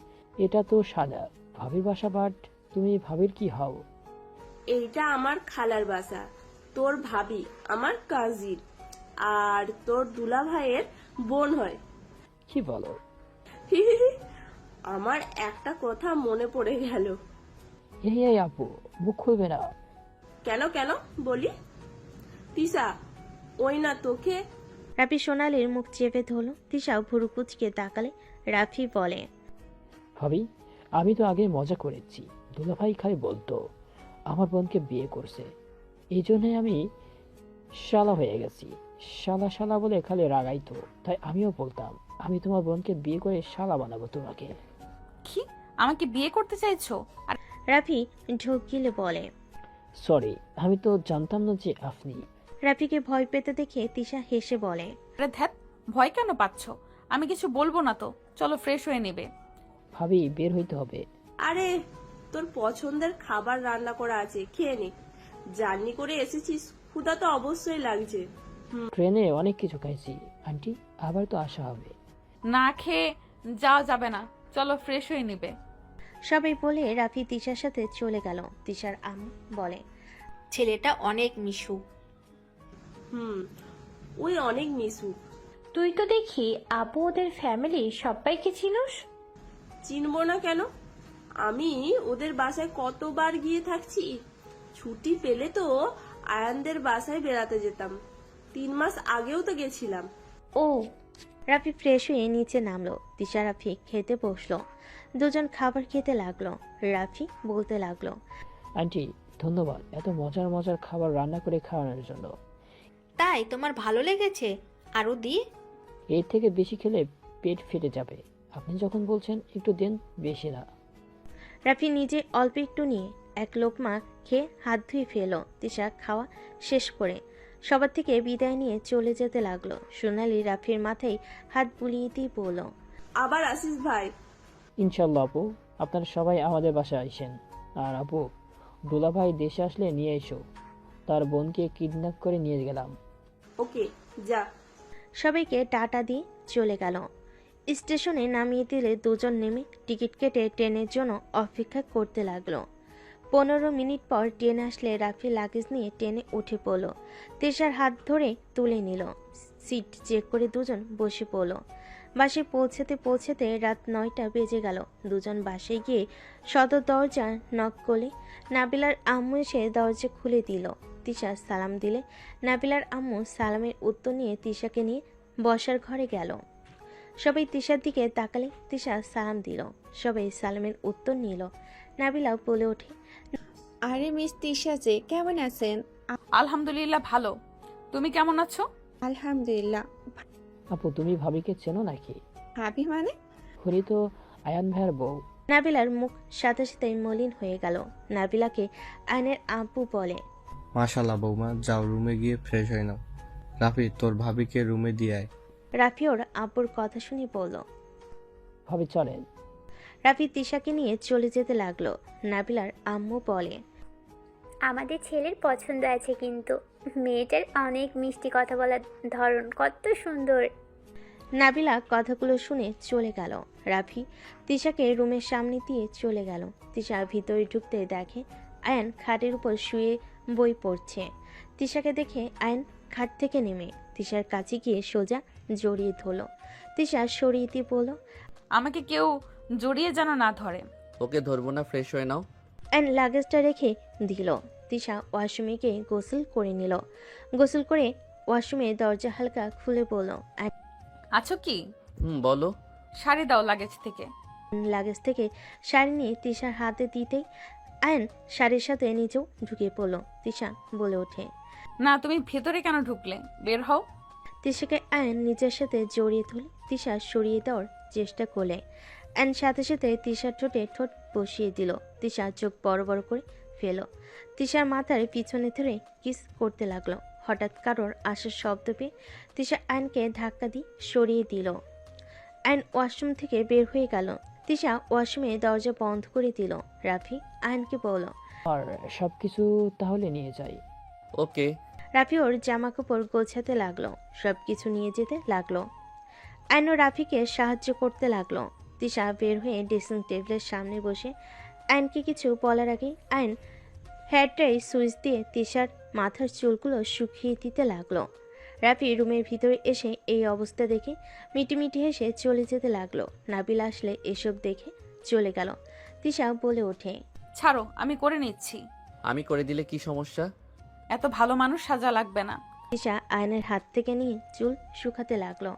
এটা তো সাদা। ভাবির বাসা, বাট তুমি ভাবির কি হও? এইটা আমার খালার বাসা, তোর ভাবি আমার কাজিন, আর তোর দুলা ভাইয়ের বোন হয়। কি বলো? আমার একটা কথা মনে পড়ে গেল। এই আপু, মুখ খুলবে না। কেন কেন বলি? তিশা, ওই না তোকে। রাফি সোনালির মুখ চেপে ধরল। তিশাও ভুরু কুচকে তাকালে। রাফি বলে, ভাবি, আমি তো আগে মজা করেছি, দুলাভাই খালি বলতো আমার বোনকে বিয়ে করছে, এই জন্যই আমি শালা হয়ে গেছি। শালা শালা বলে খালি রাগাইতো, তাই আমিও বলতাম আমি তোমার বোনকে বিয়ে করে শালা বানাবো তোমাকে। কি, আমাকে বিয়ে করতে চাইছো? আর রাফি ঢোক গিলে বলে, সরি, আমি তো জানতাম না যে আপনি। রাফিকে ভয় পেতে দেখে তিশা হেসে বলে, আরে ধ্যাত, ভয় কেন পাচ্ছ? আমি কিছু বলবো না তো, চলো ফ্রেশ হয়ে নেবে। ভাবি, বের হইতে হবে। আরে, তোর পছন্দের খাবার রান্না করা আছে, খেয়ে নে। জার্নি করে এসেছিস, ক্ষুধা তো অবশ্যই লাগছে। ট্রেনে অনেক কিছু খাইছি আন্টি, আবার তো আসা হবে। না খেয়ে যাওয়া যাবে না, চলো ফ্রেশ হয়ে নিবে। সবাই বলে রাফি তিশার সাথে চলে গেল। তিশার আম্মু বলে, ছেলেটা অনেক মিশুক। ওই অনেক মিশুক। তুই তো দেখি আপু ওদের ফ্যামিলি সবাইকে চিনোস। চিনবো না কেন? আমি ওদের বাসায় কতবার গিয়ে থাকছি। ছুটি পেলে তো আয়ানদের বাসায় বেড়াতে যেতাম। 3 মাস আগেও তো গেছিলাম। ও রাফি ফ্রেশ হয়ে নিচে নামলো। তিশা রাফি খেতে বসলো। দুজন খাবার খেতে লাগলো। রাফি বলতে লাগলো, আন্টি ধন্যবাদ এত মজার মজার খাবার রান্না করে খাওয়ানোর জন্য। তাই তোমার ভালো লেগেছে? আরো দিই? এর থেকে বেশি খেলে পেট ফেটে যাবে। আপনি যখন বলছেন একটু দেন, বেশি না। রাফি নিজে অল্প একটু নিয়ে এক লোকমা খেয়ে হাত ধুয়ে ফেলো। তিশা খাওয়া শেষ করে সবার থেকে বিদায় নিয়ে চলে যেতে লাগলো। সোনালি রাফির মাথায় হাত বুলিয়ে দিয়ে বলল, আবার আসিস ভাই। ইনশাল্লাহ আপু, আপনারা সবাই আমাদের বাসায় আইসেন। আর আপু, দুলা ভাই দেশে আসলে নিয়ে এসো। তার বোনকে কিডন্যাপ করে নিয়ে গেলাম। ওকে, যা। সবাইকে টাটা দিয়ে চলে গেল। স্টেশনে নামিয়ে দিলে দুজন নেমে টিকিট কেটে ট্রেনের জন্য অপেক্ষা করতে লাগলো। 15 মিনিট পর ট্রেন আসলে রাফি লাগেজ নিয়ে ট্রেনে উঠে পড়ল। তেষার হাত ধরে তুলে নিল। সিট চেক করে দুজন বসে পড়ল। বাসে পৌঁছাতে পৌঁছাতে রাত 9টা বেজে গেল। দুজন বাসে গিয়ে সদর দরজা নক করলে নাবিলার আম্মু এসে দরজা খুলে দিল। তিশা সালাম দিলে নাবিলার আম্মু সালামের উত্তর নিয়ে তিশাকে নিয়ে বসার ঘরে গেল। সবাই তিশার দিকে তাকালে তিশা সালাম দিল। সবাই সালামের উত্তর নিল। নাবিলা বলে ওঠে, আরে মিস তিশা যে, কেমন আছেন? আলহামদুলিল্লাহ ভালো, তুমি কেমন আছো? আলহামদুলিল্লাহ। আপু তুমি ভাবিকে চেনো নাকি? ভাবি মানে? হরি তো আয়ান ভাইয়ের বউ। নাবিলার মুখ সাথে সাথে মলিন হয়ে গেল। নাবিলাকে আয়নের আব্বু বলে, মাশাল্লাহ বৌমা, যাও রুমে গিয়ে ফ্রেশ হয়ে নাও। রাফি, তোর ভাবিকে রুমে দিয়ে আয়। রাফি ওর আব্বুর কথা শুনে বলল। ভাবি চলেন। রাফি তিশাকে নিয়ে চলে যেতে লাগলো। নাবিলার আম্মু বলে, আমাদের ছেলের পছন্দ আছে, কিন্তু মেয়েটার অনেক মিষ্টি কথা বলার ধরন কত সুন্দর। নাবিলা কথাগুলো শুনে চলে গেল। রাফি তিশাকে রুমের সামনে দিয়ে চলে গেল। তিশা ভিতরে ঢুকতে দেখে আয়ান খাটের উপর শুয়ে বই পড়ছে। তিশাকে দেখে আয়ান খাট থেকে নেমে তিশার কাছে গিয়ে সোজা জড়িয়ে ধরল। তিশা সরিয়ে দিয়ে বলল, আমাকে কেউ জড়িয়ে যেন না ধরে। ওকে ধরবো না, ফ্রেশ হয়ে নাও। আয়ান লাগেজটা রেখে দিল। তিশা ওয়াশরুমে গিয়ে গোসল করে নিল। গোসল করে ওয়াশরুমে দরজা হালকা খুলে বলল, আছো কি? বলো। শাড়ি দাও লাগেজ থেকে। লাগেজ থেকে শাড়ি নিয়ে তিশার হাতে দিতেই আয়ন শাড়ির সাথে নিচেও ঢুকে পড়ল। তিশা বলে ওঠে, না তুমি ভেতরে কেন ঢুকলে? বের হও। তিশাকে আয়ন নিজের সাথে জড়িয়ে ধরে তিশা সরিয়ে দেওয়ার চেষ্টা করলে আয়ন সাথে সাথে তিশার ঠোঁটে ঠোঁট বসিয়ে দিল। তিশা চোখ বড় বড় করে ফেল। তিশার মাথার পিছনে ধরে কিস করতে লাগলো। হঠাৎ কারোর আসার শব্দ পেয়ে তিশা আয়নকে ধাক্কা দিয়ে সরিয়ে দিল। আয়ন ওয়াশরুম থেকে বের হয়ে গেল। তিশা ওয়াশরুমে দরজা বন্ধ করে দিল। রাফি আয়নকে বলল, আর সবকিছু তাহলে নিয়ে যাই। ওকে। রাফি ওর জামা কাপড় গোছাতে লাগলো। সবকিছু নিয়ে যেতে লাগলো। আয়ন রাফিকে সাহায্য করতে লাগলো। তিশা বের হয়ে ড্রেসিং টেবিলের সামনে বসে আয়নকে কিছু বলার আগে আয়ন হেয়ার ড্রাই সুইচ দিয়ে তিশার মাথার চুলগুলো শুকিয়ে দিতে লাগলো। রাফি রুমের ভিতরে এসে এই অবস্থা দেখে মিটিমিটি হেসে চলে যেতে লাগলো। নাবিল আসলে এসব দেখে চলে গেল। তিশা বলে ওঠে, ছাড়ো, আমি করে নিচ্ছি। আমি করে দিলে কি সমস্যা? এত ভালো মানুষ সাজা লাগবে না। তিশা আয়নের হাত থেকে নিয়ে চুল শুকাতে লাগলো।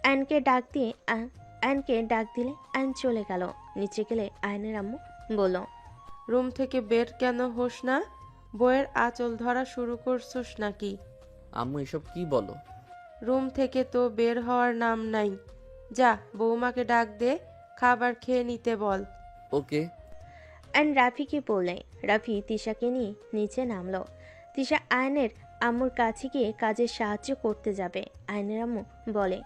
আয়নকে ডাক দিলে আয়ন চলে গেল। নিচে গেলে আয়নের আম্মু বলল, রুম থেকে বের কেন হোস না? বইয়ের আঁচল ধরা শুরু করছস নাকি? আম্মু এসব কি বলো? রুম থেকে তো বের হওয়ার নাম নাই। যা বৌমাকে ডাক দে, খাবার খেয়ে নিতে বল। ওকে। আয়ন রাফিকে বললে। রাফি তিশাকে নিয়ে নিচে নামলো। তিশা আয়নের আম্মুর কাছে গিয়ে কাজে সাহায্য করতে যাবে। আয়নের আম্মু বলে,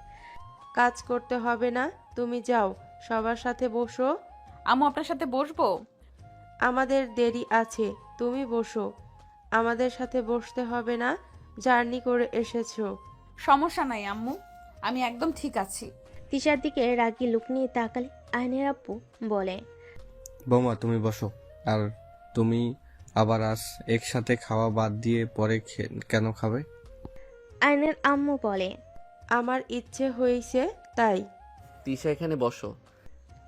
কাজ করতে হবে না, তুমি যাও সবার সাথে বসো। আম্মু আপনার সাথে বসবো? আমাদের দেরি আছে, তুমি বসো। আমাদের সাথে বসতে হবে না, জার্নি করে এসেছো। সমস্যা নাই আম্মু, আমি একদম ঠিক আছি। তিশার দিকে রাগী লুক নিয়ে তাকালে আয়নের আব্বু বলে, বৌমা তুমি বসো। আর তুমি আবার আজ একসাথে খাওয়া বাদ দিয়ে পরে কেন খাবে? আয়নের আম্মু বলে, আমার ইচ্ছে হয়েছে তাই। তিশা এখানে বসো।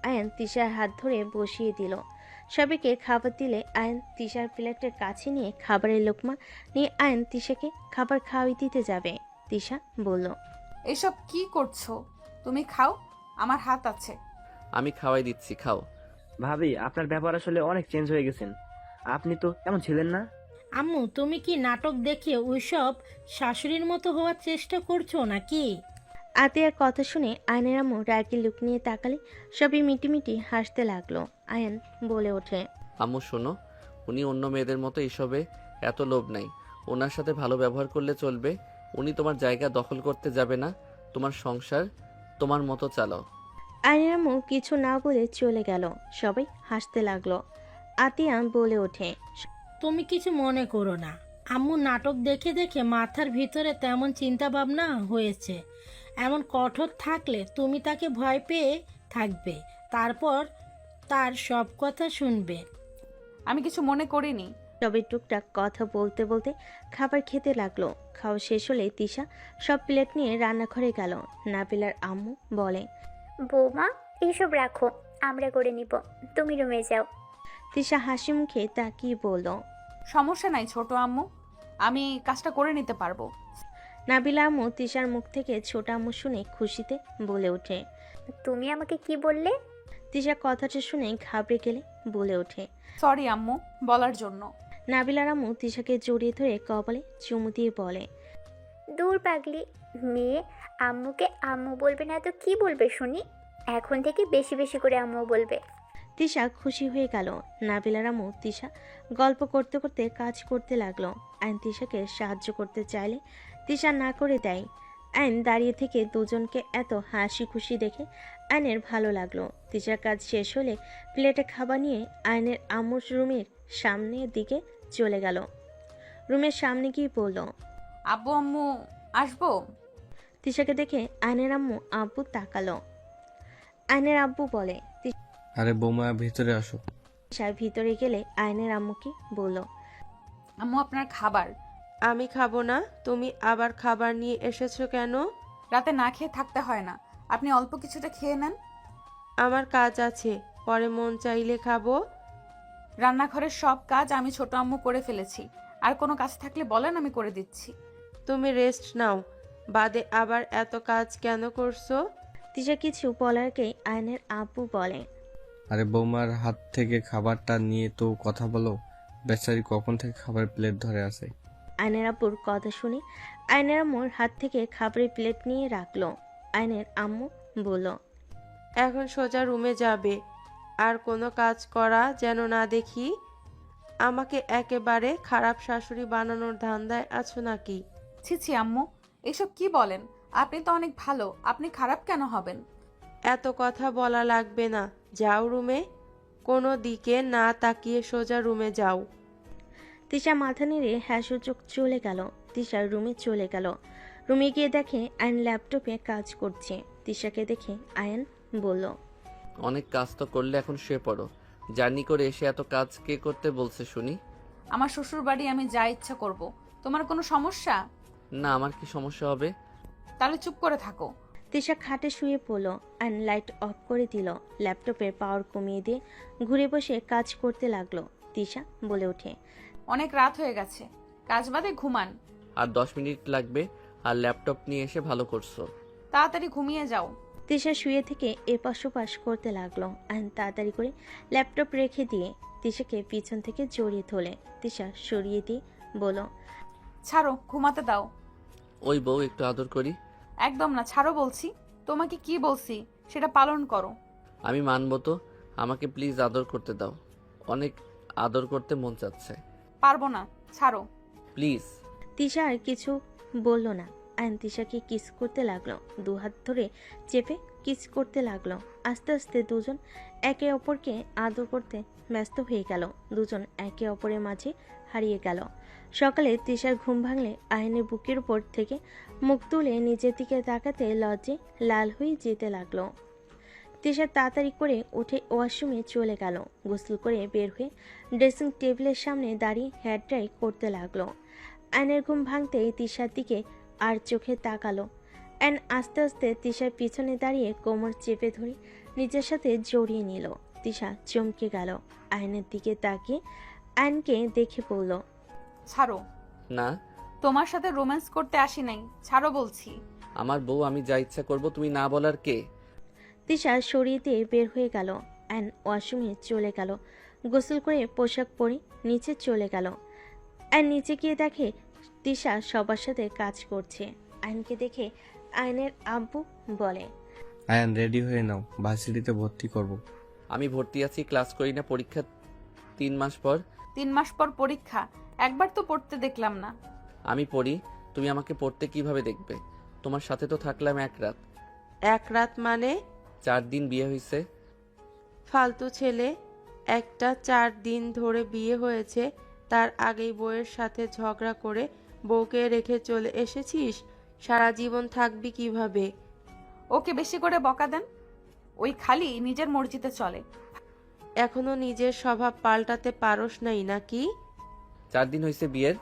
আয়ন তিশার হাত ধরে বসিয়ে দিল। সবাইকে খাবার দিলে আয়ন তিশার প্লেটের কাছে নিয়ে খাবারের লোকমা নিয়ে আয়ন তিশাকে খাবার খাওয়াই দিতে যাবে। তিশা বলল, এসব কি করছো? তুমি খাও, আমার হাত আছে। আমি খাওয়াই দিচ্ছি, খাও। ভাবি, আপনার ব্যাপার আসলে অনেক চেঞ্জ হয়ে গেছেন। আপনি তো এমন ছিলেন না। আম্মু তুমি কি নাটক দেখে ওইসব শাশুড়ির মতো হওয়ার চেষ্টা করছো নাকি? আতিয়ার কথা শুনে আয়নের আম্মু রাগী লুক নিয়ে তাকালে সবই মিটিমিটি হাসতে লাগলো। আয়ন বলে ওঠে, আম্মু শোনো, উনি অন্য মেয়েদের মতো এসবে এত লোভ নাই। ওনার সাথে ভালো ব্যবহার করলে চলবে। উনি তোমার জায়গা দখল করতে যাবে না। তোমার সংসার তোমার মতো চালাও। আয়নের আম্মু কিছু না বলে চলে গেল। সবাই হাসতে লাগলো। আতিয়া বলে ওঠে, তুমি কিছু মনে করো না, আম্মু নাটক দেখে দেখে মাথার ভিতরে তেমন চিন্তা ভাবনা হয়েছে। এমন কঠোর থাকলে তুমি তাকে ভয় পেয়ে থাকবে, তারপর তার সব কথা শুনবে। আমি কিছু মনে করিনি। সবাই টুকটাক কথা বলতে বলতে খাবার খেতে লাগলো। খাওয়া শেষ হলে তিশা সব প্লেট নিয়ে রান্নাঘরে গেল। নাবিলার আম্মু বলে, বৌমা এসব রাখো, আমরা করে নিব, তুমি রুমে যাও। তিশা হাসি মুখে তাকিয়ে বলল, সমস্যা নাই ছোট আম্মু, আমি কাজটা করে নিতে পারবো। নাবিলা আম্মু তিশার মুখ থেকে ছোট আম্মু শুনে খুশিতে বলে ওঠে। তুমি আমাকে কি বললে? তিশা কথাটা শুনে ঘাবড়ে গেলে বলে ওঠে, সরি আম্মু, বলার জন্য। নাবিলার আম্মু তিশাকে জড়িয়ে ধরে কপালে চুমু দিয়ে বলে, দূর পাগলি মেয়ে, আম্মুকে আম্মু বলবে না তো কি বলবে শুনি? এখন থেকে বেশি বেশি করে আম্মু বলবে। তিশা খুশি হয়ে গেল। নাবিলার আম্মু তিশা গল্প করতে করতে কাজ করতে লাগলো। আইন তিশাকে সাহায্য করতে চাইলে তিশা না করে দেয়। আইন দাঁড়িয়ে থেকে দুজনকে এত হাসি খুশি দেখে আইনের ভালো লাগলো। তিশার কাজ শেষ হলে প্লেটে খাবার নিয়ে আইনের আম্মুর রুমের সামনের দিকে চলে গেল। রুমের সামনে গিয়ে বলল, আব্বু আম্মু আসবো? তিশাকে দেখে আইনের আম্মু আব্বু তাকালো। আইনের আব্বু বলে, আরে বৌমা ভিতরে আসো। তিশা ভিতরে গেলে আইনের আম্মুকে বলল, আম্মু আপনার খাবার। আমি খাবো না। তুমি আবার খাবার নিয়ে এসেছো কেন? রাতে না খেয়ে থাকতে হয় না, আপনি অল্প কিছুটা খেয়ে নেন। আমার কাজ আছে, পরে মন চাইলে খাবো। রান্নাঘরের সব কাজ আমি ছোট আম্মু করে ফেলেছি, আর কোনো কাজ থাকলে বলেন, আমি করে দিচ্ছি। তুমি রেস্ট নাও, বাদে আবার এত কাজ কেন করছো? তিশা কিছু বলারকে আয়নের আব্বু বলে, আরে বৌমার হাত থেকে খাবারটা নিয়ে তো কথা বলো। বেচারি কখন থেকে খাবার প্লেট ধরে আছে। আয়নের আব্বুর কথা শুনে আয়নের আম্মুর হাত থেকে খাবারের প্লেট নিয়ে রাখলো। আয়নের আম্মু বলল, এখন সোজা রুমে যাবে, আর কোনো কাজ করা যেন না দেখি। আমাকে একেবারে খারাপ শাশুড়ি বানানোর ধান্দায় আছো নাকি? ছি ছি আম্মু, এসব কি বলেন? আপনি তো অনেক ভালো, আপনি খারাপ কেন হবেন? এত কথা বলা লাগবে না, যাও রুমে। কোনো দিকে না তাকিয়ে সোজা রুমে যাও। তিশা মাথা নেড়ে হ্যাঁ সূচক চলে গেল। তিশা রুমে চলে গেল। রুমে গিয়ে দেখে আয়ন ল্যাপটপে কাজ করছে। তিশাকে দেখে আয়ন বলল, অনেক কাজ তো করলে, এখন শুয়ে পড়ো। জার্নি করে এসে এত কাজ কে করতে বলছে শুনি? আমার শ্বশুর বাড়ি, আমি যা ইচ্ছা করব। তোমার কোনো সমস্যা? না, আমার কি সমস্যা হবে? তাহলে চুপ করে থাকো। তিশা খাটে শুয়ে পড়ল। আয়ন লাইট অফ করে দিল। ল্যাপটপের পাওয়ার কমিয়ে দিয়ে ঘুরে বসে কাজ করতে লাগলো। তিশা বলে ওঠে, অনেক রাত হয়ে গেছে, কাজ বাদে ঘুমান। আর 10 মিনিট লাগবে। আর ল্যাপটপ নিয়ে এসে ভালো করছো। তাড়াতাড়ি ঘুমিয়ে যাও। তিশা শুয়ে থেকে এপাশ ওপাশ করতে লাগলো। আয়ন তাড়াতাড়ি করে ল্যাপটপ রেখে দিয়ে তিশাকে পিছন থেকে জড়িয়ে ধরে তিশা সরিয়ে দিয়ে বলল, ছাড়ো, ঘুমাতে দাও। ওই বউ, একটু আদর করি। একদম না, ছাড়ো বলছি। তোমাকে কি বলছি সেটা পালন করো। আমি মানবো তো, আমাকে প্লিজ আদর করতে দাও। অনেক আদর করতে মন চাচ্ছে। পারবো না, ছাড়ো প্লিজ। তিশা আর কিছু বলল না। আয়ন তিশাকে কিস করতে লাগলো। দুহাত ধরে চেপে কিস করতে লাগলো। আস্তে আস্তে দুজন একে অপরকে আদর করতে ব্যস্ত হয়ে গেল। দুজন একে অপরের মাঝে হারিয়ে গেল। সকালে তিশার ঘুম ভাঙলে আয়নের বুকের উপর থেকে মুখ তুলে নিজের দিকে তাকাতে লজ্জে লাল হয়ে যেতে লাগলো। তিশা তাড়াতাড়ি করে উঠে ওয়াশরুমে চলে গেল। গোসল করে বের হয়ে ড্রেসিং টেবিলের সামনে দাঁড়িয়ে হেয়ার ড্রাই করতে লাগলো। আয়নের ঘুম ভাঙতেই তিশার দিকে আর চোখে তাকালো। আয়ন আস্তে আস্তে তিশার পিছনে দাঁড়িয়ে কোমর চেপে ধরে নিজের সাথে জড়িয়ে নিল। তিশা চমকে গেল। আয়নের দিকে তাকিয়ে আয়নকে দেখে পড়ল। ছাড়ো। না, তোমার সাথে রোম্যান্স করতে আসি নাই, ছাড়ো বলছি। আমার বউ, আমি যা ইচ্ছা করব, তুমি না বলার কে? তিশা সরিয়ে দিয়ে বের হয়ে গেল। আয়ন ওয়াশরুমে চলে গেল। গোসল করে পোশাক পরে নিচে চলে গেল। আয়ন নিচে গিয়ে দেখে তিশা সবার সাথে কাজ করছে। আয়নকে দেখে আয়নের আব্বু বলে, আয়ান রেডি হয়ে নাও, ভার্সিটিতে ভর্তি করব। আমি ভর্তি আছি, ক্লাস করি না, পরীক্ষা 3 মাস পর। 3 মাস পর পরীক্ষা? একবার তো পড়তে দেখলাম না। আমি পড়ি, তুমি আমাকে পড়তে কিভাবে দেখবে? তোমার সাথে তো থাকলাম 1 রাত। 1 রাত মানে? 4 দিন বিয়ে হয়েছে। ফালতু ছেলে একটা। 4 দিন ধরে বিয়ে হয়েছে, তার আগেই বউয়ের সাথে ঝগড়া করে বউকে রেখে চলে এসেছিস। সারা জীবন থাকবি কিভাবে? ওকে বেশি করে বকা দেন, ওই খালি নিজের মর্জিতে চলে। এখনো নিজের স্বভাব পাল্টাতে পারোস নাই নাকি? 4 দিন হয়েছে বিয়ের,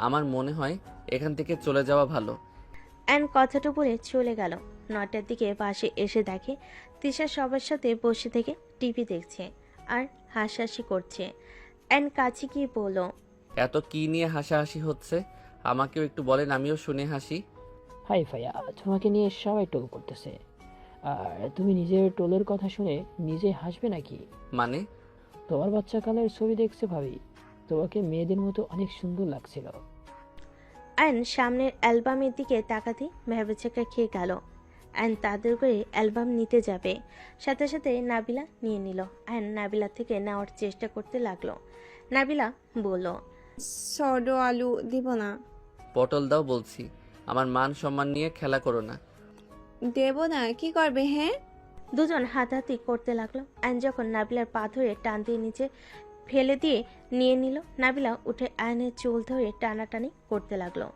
আমার মনে হয় এখান থেকে চলে যাওয়া ভালো। অ্যান কথাটা বলে চলে গেল। 9টার দিকে বাসে এসে দেখে তিশা সবার সাথে বসে থেকে টিভি দেখছে আর হাসাহাসি করছে। অ্যান কাছে গিয়ে বলল, এত কি নিয়ে হাসাহাসি হচ্ছে? আমাকেও একটু বলেন, আমিও শুনে হাসি। হাই ফাইয়া, তোমাকে নিয়ে সবাই টোল করতেছে, আর তুমি নিজের টোলের কথা শুনে নিজে হাসবে নাকি? মানে? তোমার বাচ্চাকালের ছবি দেখছে ভাবি, তোমাকে মেয়েদের মতো অনেক সুন্দর লাগছিল। অ্যান সামনের অ্যালবামের দিকে তাকাতে ভেবেচাকা খেয়ে গেল। অ্যান তাদের করে অ্যালবাম নিতে যাবে, সাথে সাথে নাবিলা নিয়ে নিল। অ্যান নাবিলা থেকে নেওয়ার চেষ্টা করতে লাগলো। নাবিলা বলল, সরো আলু দিব না। পটল দাও বলছি, আমার মান সম্মান নিয়ে খেলা করো না। দেব না, কি করবে? হ্যাঁ, দুজন হাতাহাতি করতে লাগলো। অ্যান যখন নাবিলার পা ধরে টান দিয়ে নিচে ফেলে দিয়ে নিয়ে নিল, নাবিলা উঠে আয়নের চুল ধরে টানাটানি করতে লাগলো।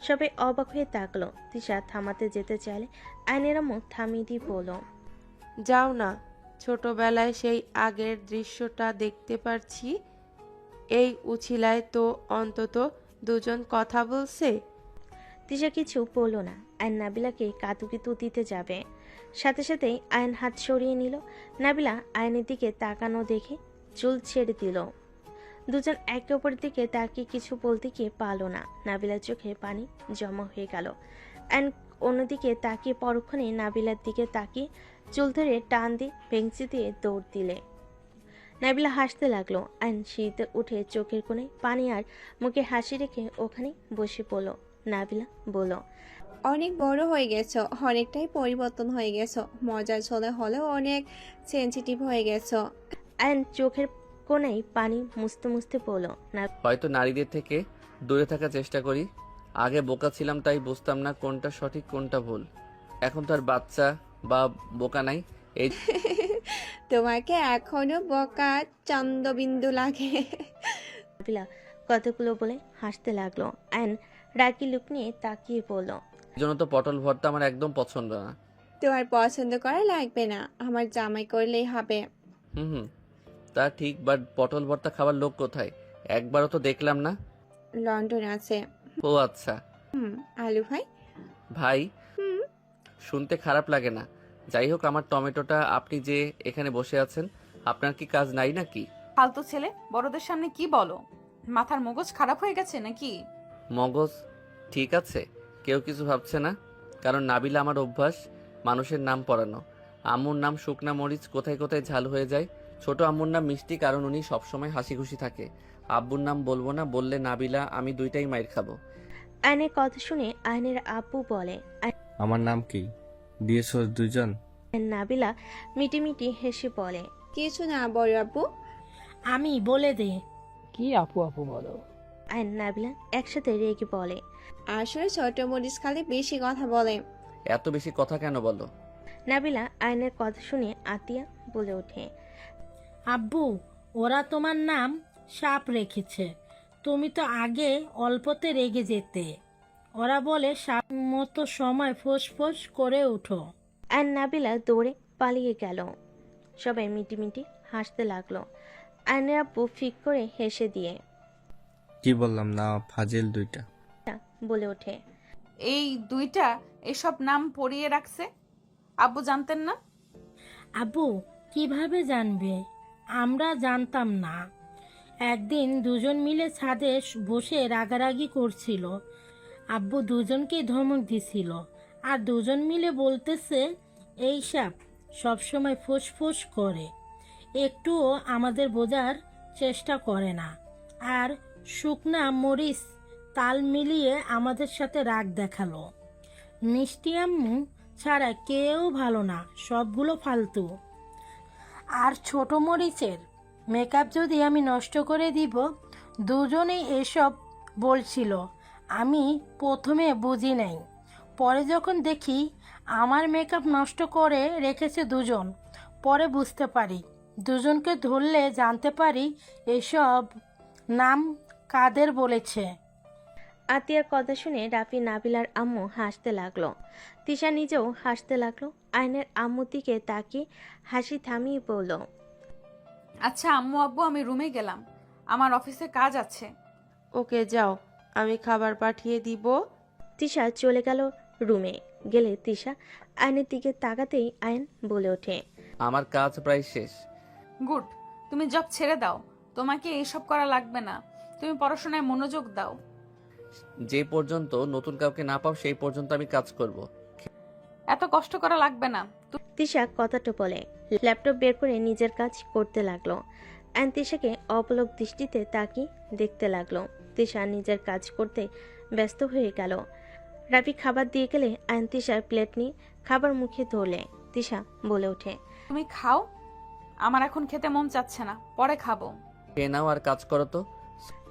সবাই অবাক হয়ে তাকলো। তিশা থামাতে যেতে চাইলে আয়নের আম্মু থামিয়ে দিয়ে বলল, যাও না, ছোটবেলায় সেই আগের দৃশ্যটা দেখতে পারছি। এই উছিলায় তো অন্তত দুজন কথা বলছে। তিশা কিছু বলল না। আয়ন নাবিলাকে কাতুকিতু দিতে যাবে, সাথে সাথেই আয়ন হাত সরিয়ে নিল। নাবিলা আয়নের দিকে তাকানো দেখে চুল ছেড়ে দিল। দুজন একে অপরের দিকে তাকিয়ে কিছু বলতে গিয়ে পারল না। নাবিলার চোখে পানি জমা হয়ে গেল। আয়ন অন্যদিকে তাকিয়ে পরক্ষণে নাবিলার দিকে তাকিয়ে চুল ধরে টান দিয়ে ভেঙচি দিয়ে দৌড় দিলে। নাবিলা হাসতে লাগলো। আয়ন সিঁড়িতে উঠে চোখের কোণে পানি আর মুখে হাসি রেখে ওখানে বসে পড়ল। নাবিলা বলল, অনেক বড় হয়ে গেছো, অনেকটাই পরিবর্তন হয়ে গেছো, মজার ছলে হলেও অনেক সেনসিটিভ হয়ে গেছো। আয়ন চোখের কোণেই পানি মুছতে মুছতে বলল, হয়তো নারীদের থেকে দূরে থাকার চেষ্টা করি। আগে বোকা ছিলাম, তাই বুঝতাম না কোনটা সঠিক কোনটা ভুল। এখন তো আর বাচ্চা বা বোকা নাই। এই তোমাকে এখনো বকা চন্দ্রবিন্দু লাগে। নাবিলা কতগুলো বলে হাসতে লাগলো। আয়ন রাগি লুক নিয়ে তাকিয়ে বলল, জন্য তো পটল ভর্তা আমার একদম পছন্দ না। তোমার পছন্দ করা লাগবে না, আমার জামাই করলেই হবে। হুম, তা ঠিক, বাট পটল ভর্তা খাবার লোক কোথায়? একবারও তো দেখলাম না। লন্ডন আছে। ও আচ্ছা। আলু ভাই? ভাই? শুনতে খারাপ লাগে না। যাই হোক, আমার টমেটোটা, আপনি যে এখানে বসে আছেন, আপনার কি কাজ নাই নাকি? ফালতু ছেলে, বড়দের সামনে কি বলো? মাথার মগজ খারাপ হয়ে গেছে নাকি? মগজ ঠিক আছে, কেউ কিছু ভাবছে না, কারণ নাবিলা আমার অভ্যাস মানুষের নাম পড়ানো। আম্মুর নাম শুকনা মরিচ, কোথায় কোথায় ঝাল হয়ে যায়। ছোট আম্মুর নাম মিষ্টি, কারণ উনি সবসময় হাসি খুশি থাকে। আব্বুর নাম বলবো না, বললে নাবিলা আমি দুইটাই মাইর খাবো। আয়নের কথা শুনে আয়নের আব্বু বলে, আমার নাম কি দিয়েছো দুজন? নাবিলা মিটিমিটি হেসে বলে, কিছু না বড় আব্বু। আমি বলে দে। কি আপু আপু বলো? আয়ন নাবিলা একসাথে রেগে বলে, আসলে ছোট মরিচ খালি বেশি কথা বলে। এত বেশি কথা কেন বলো? নাবিলা আয়নের কথা শুনে আতিয়া বলে ওঠে, আব্বু, ওরা তোমার নাম সাপ রেখেছে, তুমি তো আগে অল্পতে রেগে যেতে। ওরা বলে মতো সময় ফোঁস করে উঠো। আর নাবিলা দৌড়ে পালিয়ে গেল। সবাই মিটিমিটি হাসতে লাগলো। আয়নের আব্বু ফিক করে হেসে দিয়ে কি বললাম না, ফাজিল দুইটা। বলে ওঠে, এই দুইটা এসব নাম পড়িয়ে রাখছে, আব্বু জানতেন না? আব্বু কিভাবে জানবে? আমরা জানতাম না। একদিন দুজন মিলে ছাদে বসে রাগারাগি করছিল। আব্বু দুজনকেই ধমক দিছিল, আর দুজন মিলে বলতেছে এই সাপ সবসময় ফোঁস করে, একটুও আমাদের বোঝার চেষ্টা করে না, আর শুকনা মরিচ তাল মিলিয়ে আমাদের সাথে রাগ দেখালো। মিষ্টি আম্মু ছাড়া কেউ ভালো না, সবগুলো ফালতু। আর ছোট মরিচের মেকআপ যদি আমি নষ্ট করে দিব, দুজনেই এসব বলছিল। আমি প্রথমে বুঝি নাই, পরে যখন দেখি আমার মেকআপ নষ্ট করে রেখেছে দুজন, পরে বুঝতে পারি। দুজনকে ধরলে জানতে পারি এসব নাম কাদের বলেছে। আতিয়ার কথা শুনে রাফি নাবিলার আম্মু হাসতে লাগলো। তিশা নিজেও হাসতে লাগলো। আয়নের আম্মুর দিকে তাকিয়ে হাসি থামিয়ে বলল, আচ্ছা আম্মু আব্বু, আমি রুমে গেলাম, আমার অফিসে কাজ আছে। ওকে যাও, আমি খাবার পাঠিয়ে দিব। তিশা চলে গেল রুমে। গেলে তিশা আয়নের দিকে তাকাতেই আয়ন বলে ওঠে, আমার কাজ প্রায় শেষ। গুড, তুমি জব ছেড়ে দাও, তোমাকে এইসব করা লাগবে না, তুমি পড়াশোনায় মনোযোগ দাও। যে পর্যন্ত নতুন কাউকে না পাও সেই পর্যন্ত আমি কাজ করব। এত কষ্ট করা লাগবে না। তিশা কথাটা বলে ল্যাপটপ বের করে নিজের কাজ করতে লাগলো। আয়ন তিশাকে অপলক দৃষ্টিতে তাকিয়ে দেখতে লাগলো। তিশা নিজের কাজ করতে ব্যস্ত হয়ে গেল। রাফি খাবার দিয়ে গেলে আয়ন তিশার প্লেট নিয়ে খাবার মুখে ধরলে। তিশা বলে ওঠে, তুমি খাও, আমার এখন খেতে মন চাচ্ছে না, পরে খাবো। খেয়ে নাও আর কাজ করো তো।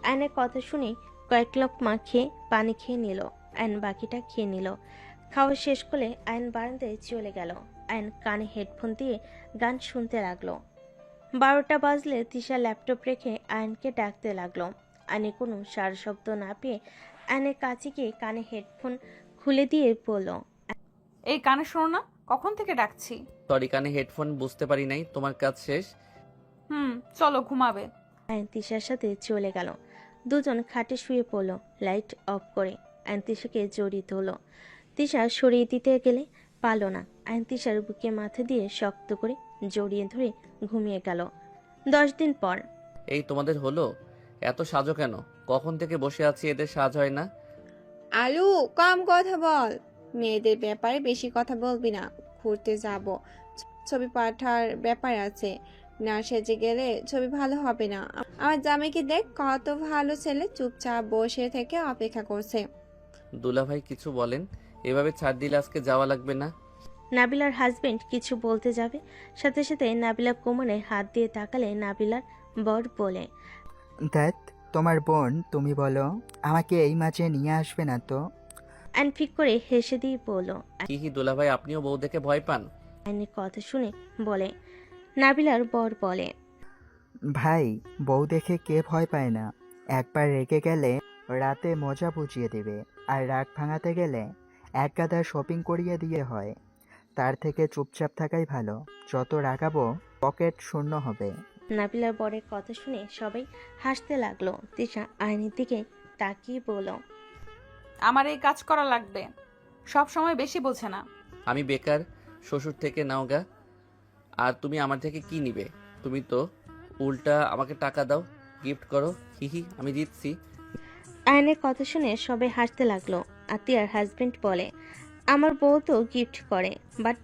আয়নের কথা শুনে কয়েক লোকমা খেয়ে পানি খেয়ে নিল। আয়ন বাকিটা খেয়ে নিল। খাওয়া শেষ করে আয়ন বারান্দায় চলে গেল। আয়ন কানে হেডফোন দিয়ে গান শুনতে লাগলো। 12টা বাজলে তিশা ল্যাপটপ রেখে আয়নকে ডাকতে লাগলো। আয়নে কোনো সারা শব্দ না পেয়ে আয়নের কাছে গিয়ে কানে হেডফোন খুলে দিয়ে বলল, এই কানে শোনো না, কখন থেকে ডাকছি। সরি, কানে হেডফোন বুঝতে পারি নাই। তোমার কাজ শেষ? চলো ঘুমাবে। আয়ন তিশার সাথে চলে গেল। দুজন খাটে শুয়ে পড়ল লাইট অফ করে। আয়ন তিশাকে জড়িয়ে ধরল। তিশা সরিয়ে দিতে গেলে পারল না। আয়ন তিশার বুকে মাথা দিয়ে শক্ত করে জড়িয়ে ধরে ঘুমিয়ে গেল। 10 দিন পর। এই তোমাদের হলো? এত সাজো কেন? কখন থেকে বসে আছি, এদের সাজ হয় না? আলু, কম কথা বল। মেয়েদের ব্যাপারে বেশি কথা বলবি না। ঘুরতে যাব, ছবি পাঠার ব্যাপার আছে, না সেজে গেলে ছবি ভালো হবে না। আমার জামাইকে দেখ, কত ভালো ছেলে, চুপচাপ বসে থেকে অপেক্ষা করছে। দুলাভাই কিছু বলেন, এভাবে ছাড় দিলে আজকে যাওয়া লাগবে না? নাবিলার হাজবেন্ড কিছু বলতে যাবে, সাথে সাথে নাবিলা কোমরে হাত দিয়ে তাকালে নাবিলার বর বলে, দেখ তোমার বোন, তুমি বলো আমাকে এই মাঝে নিয়ে আসবে না তো? আইন ফিক করে হেসে দিয়ে বলল, কি দুলাভাই, আপনিও বউ দেখে ভয় পান? আইনের কথা শুনে বলে। নাবিলার বর বলে, ভাই, বউ দেখে কে ভয় পায় না? একবার রেগে গেলে রাতে মজা বুঝিয়ে দেবে, আর রাগ ভাঙাতে গেলে এক গাদা শপিং করিয়ে দিয়ে হয়। তার থেকে চুপচাপ থাকাই ভালো, যত রাগাবো পকেট শূন্য হবে। নাবিলার বরের কথা শুনে সবাই হাসতে লাগলো। তিশা আইনের দিকে তাকিয়ে বলল, আমার এই কাজ করা লাগবে, সব সময় বেশি বোঝে না। আমি বেকার, শ্বশুর থেকে নাও গা। আর তুমি আমার থেকে কি নিবে? তুমি তো উল্টা আমাকে টাকা দাও, গিফট করো। হিহি, আমি দিচ্ছি। আয়নের কথা শুনে সবাই হাসতে লাগলো। আতিয়ার হাজবেন্ড বলে, আমার বউ তো গিফট করে, বাট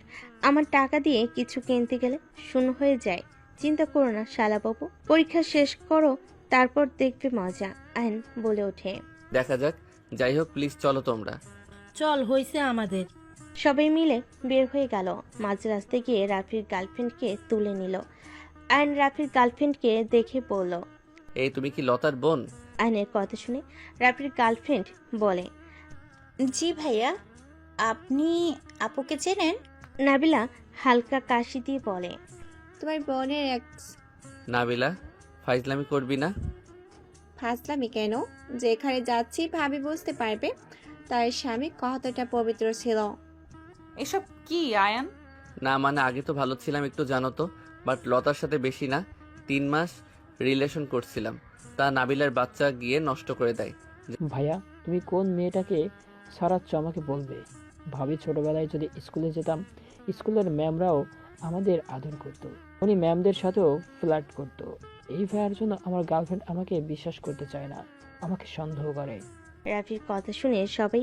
আমার টাকা দিয়ে কিছু কিনতে গেলে শূন্য হয়ে যায়। চিন্তা করো না শালাবাবু, পরীক্ষা শেষ করো, তারপর দেখবে মজা। আয়ন বলে ওঠে, দেখা যাক। যাই হোক, প্লিজ চলো তোমরা। চল, হইছে আমাদের। সবাই মিলে বের হয়ে গেল। মাঝ রাস্তায় গিয়ে রাফির গার্লফ্রেন্ডকে তুলে নিল। আয়ন রাফির গার্লফ্রেন্ডকে দেখে বলল, এই তুমি কি লতার বোন? আয়নের কথা শুনে রাফির গার্লফ্রেন্ড বলে, জি ভাইয়া, আপনি আপুকে চেনেন? নাবিলা হালকা কাশি দিয়ে বলে, তোমার বোনের এক্স। নাবিলা, ফাইজলামি করবি না। ফাজলামি কেন? যেখানে যাচ্ছি ভাবি বুঝতে পারবে তার স্বামী কতটা পবিত্র ছিল। এসব কি আয়ান? না মানে আগে তো ভালো ছিলাম একটু জানো তো, বাট লতার সাথে বেশি না, 3 মাস রিলেশন করছিলাম, তা নাবিলার বাচ্চা গিয়ে নষ্ট করে দেয়। ভাইয়া তুমি কোন মেয়েটাকে সারাচ্ছ আমাকে বলবে? ভাবি ছোটবেলায় যদি স্কুলে যেতাম, স্কুলের ম্যামরাও আমাদের আদর করতো, উনি ম্যামদের সাথেও ফ্লার্ট করতো। এই ভাইয়ার জন্য আমার গার্লফ্রেন্ড আমাকে বিশ্বাস করতে চায় না, আমাকে সন্দেহ করে। রাফির কথা শুনে সবাই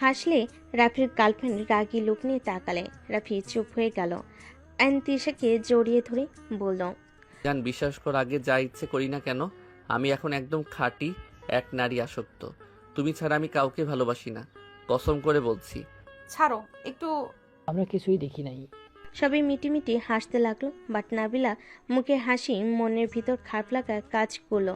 হাসলে রাফির গার্লফ্রেন্ড রাগী লোক নিয়ে তাকালে। রাফি চুপ হয়ে গেল। আইন তিশাকে জড়িয়ে ধরে বলল, জান বিশ্বাস কর, আগে যা ইচ্ছে করি না কেন আমি এখন একদম খাঁটি এক নারী আসক্ত। তুমি ছাড়া আমি কাউকে ভালোবাসি না, কসম করে বলছি। ছাড়ো একটু। আমরা কিছুই দেখি নাই। সবাই মিটিমিটি হাসতে লাগলো, বাট নাবিলা মুখে হাসি মনের ভিতর খারাপ লাগা কাজ করলো।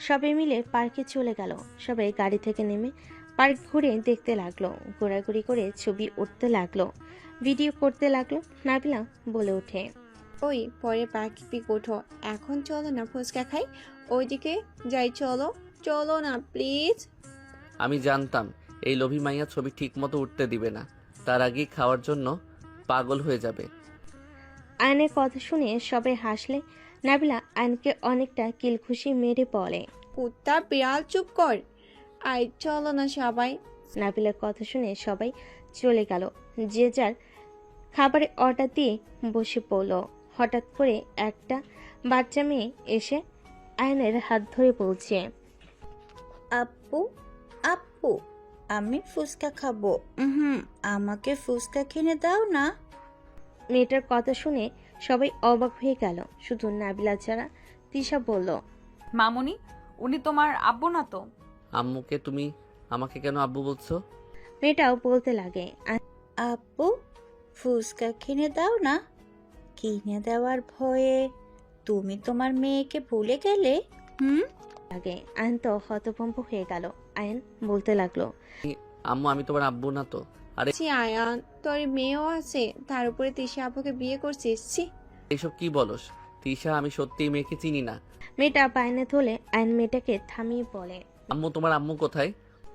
সবাই মিলে পার্কে চলে গেল। সবাই গাড়ি থেকে নেমে পার্ক ঘুরে দেখতে লাগলো, ঘোরাঘুরি করে ছবি উঠতে লাগলো, ভিডিও করতে লাগলো। নাবিলা বলে ওঠে, ওই পরে পার্কে পিক ওঠো, এখন চলো না ফুচকা খাই, ওইদিকে যাই, চলো চলো না প্লিজ। আমি জানতাম এই লোভী মাইয়া ছবি ঠিক মতো উঠতে দিবে না, তার আগেই খাওয়ার জন্য পাগল হয়ে যাবে। আয়নের কথা শুনে সবাই হাসলে নাবিলা আয়নকে অনেকটা কিলখুশি মেরে বলে, কুত্তা বিড়াল চুপ কর, আই চলো না সবাই। নাবিলার কথা শুনে সবাই চলে গেল, যে যার খাবারের অর্ডার দিয়ে বসে পড়ল। হঠাৎ করে একটা বাচ্চা মেয়ে এসে আয়নের হাত ধরে বলছে, আপু আপু আমি ফুচকা খাবো, আমাকে ফুচকা কিনে দাও না। মেয়েটার কথা শুনে সবাই অবাক হয়ে গেল, শুধু নাবিলা ছাড়া। তিশা বলল, মামুনি, উনি তোমার আব্বু না তো? আম্মুকে তুমি আমাকে কেন আব্বু বলছো? মেয়েটাও বলতে লাগে, আপু ফুচকা কিনে দাও না। কিনে দেওয়ার ভয়ে তুমি তোমার মেয়েকে ভুলে গেলে? লাগে। আয়ন তো হতভম্ব হয়ে গেল। আয়ন বলতে লাগলো, আম্মু আমি তোমার আব্বু না তো। আরে আয়ান, তোর মেয়েও আছে, তার উপরে তিশা আপুকে বিয়ে করছিস? ছি, এইসব কি বলস তিশা, আমি সত্যিই মেয়েকে চিনি না। মেয়েটা বাইনে তোলে। আয়ন মেয়েটাকে থামিয়ে বলে, আম্মু তোমার আম্মু কোথায়?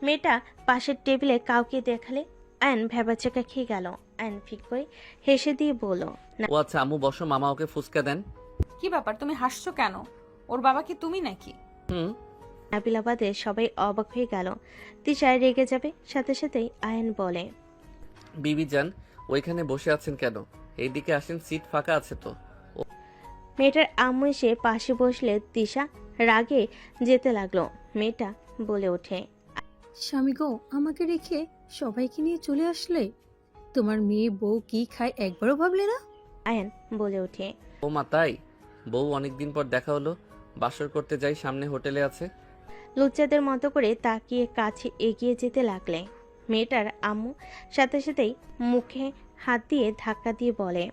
মেয়েটা পাশের টেবিলে কাউকে দেখালে আয়ন ভেবাচাকা খেয়ে গেল। আয়ন ফিক করে হেসে দিয়ে বলল, ও আচ্ছা আম্মু বসো, মামা ওকে ফুচকা দেন। কি ব্যাপার, তুমি হাসছো কেন? ওর বাবা কি তুমি নাকি? নাবিলা বাদে সবাই অবাক হয়ে গেল। তিশায় রেগে যাবে, সাথে সাথেই আয়ন বলে, বিবি যান ওইখানে বসে আছেন কেন? এইদিকে আসেন, সিট ফাঁকা আছে তো। মেয়েটার আম্মু এসে পাশে বসলে তিশা রাগে যেতে লাগলো। মেয়েটা বলে ওঠে, স্বামী গো, আমাকে রেখে সবাইকে নিয়ে চলে আসলে? তোমার মেয়ে বউ কি খায় একবারও ভাবলে না? আয়ন বলে ওঠে, ও মা তাই? বউ অনেকদিন পর দেখা হলো, বাসর করতে যাই, সামনে হোটেলে আছে। লুচ্চাদের মতো করে তাকিয়ে কাছে এগিয়ে যেতে লাগলে। মেয়েটার আম্মু সাথে সাথেই মুখে হাত দিয়ে ধাক্কা দিয়ে বলে,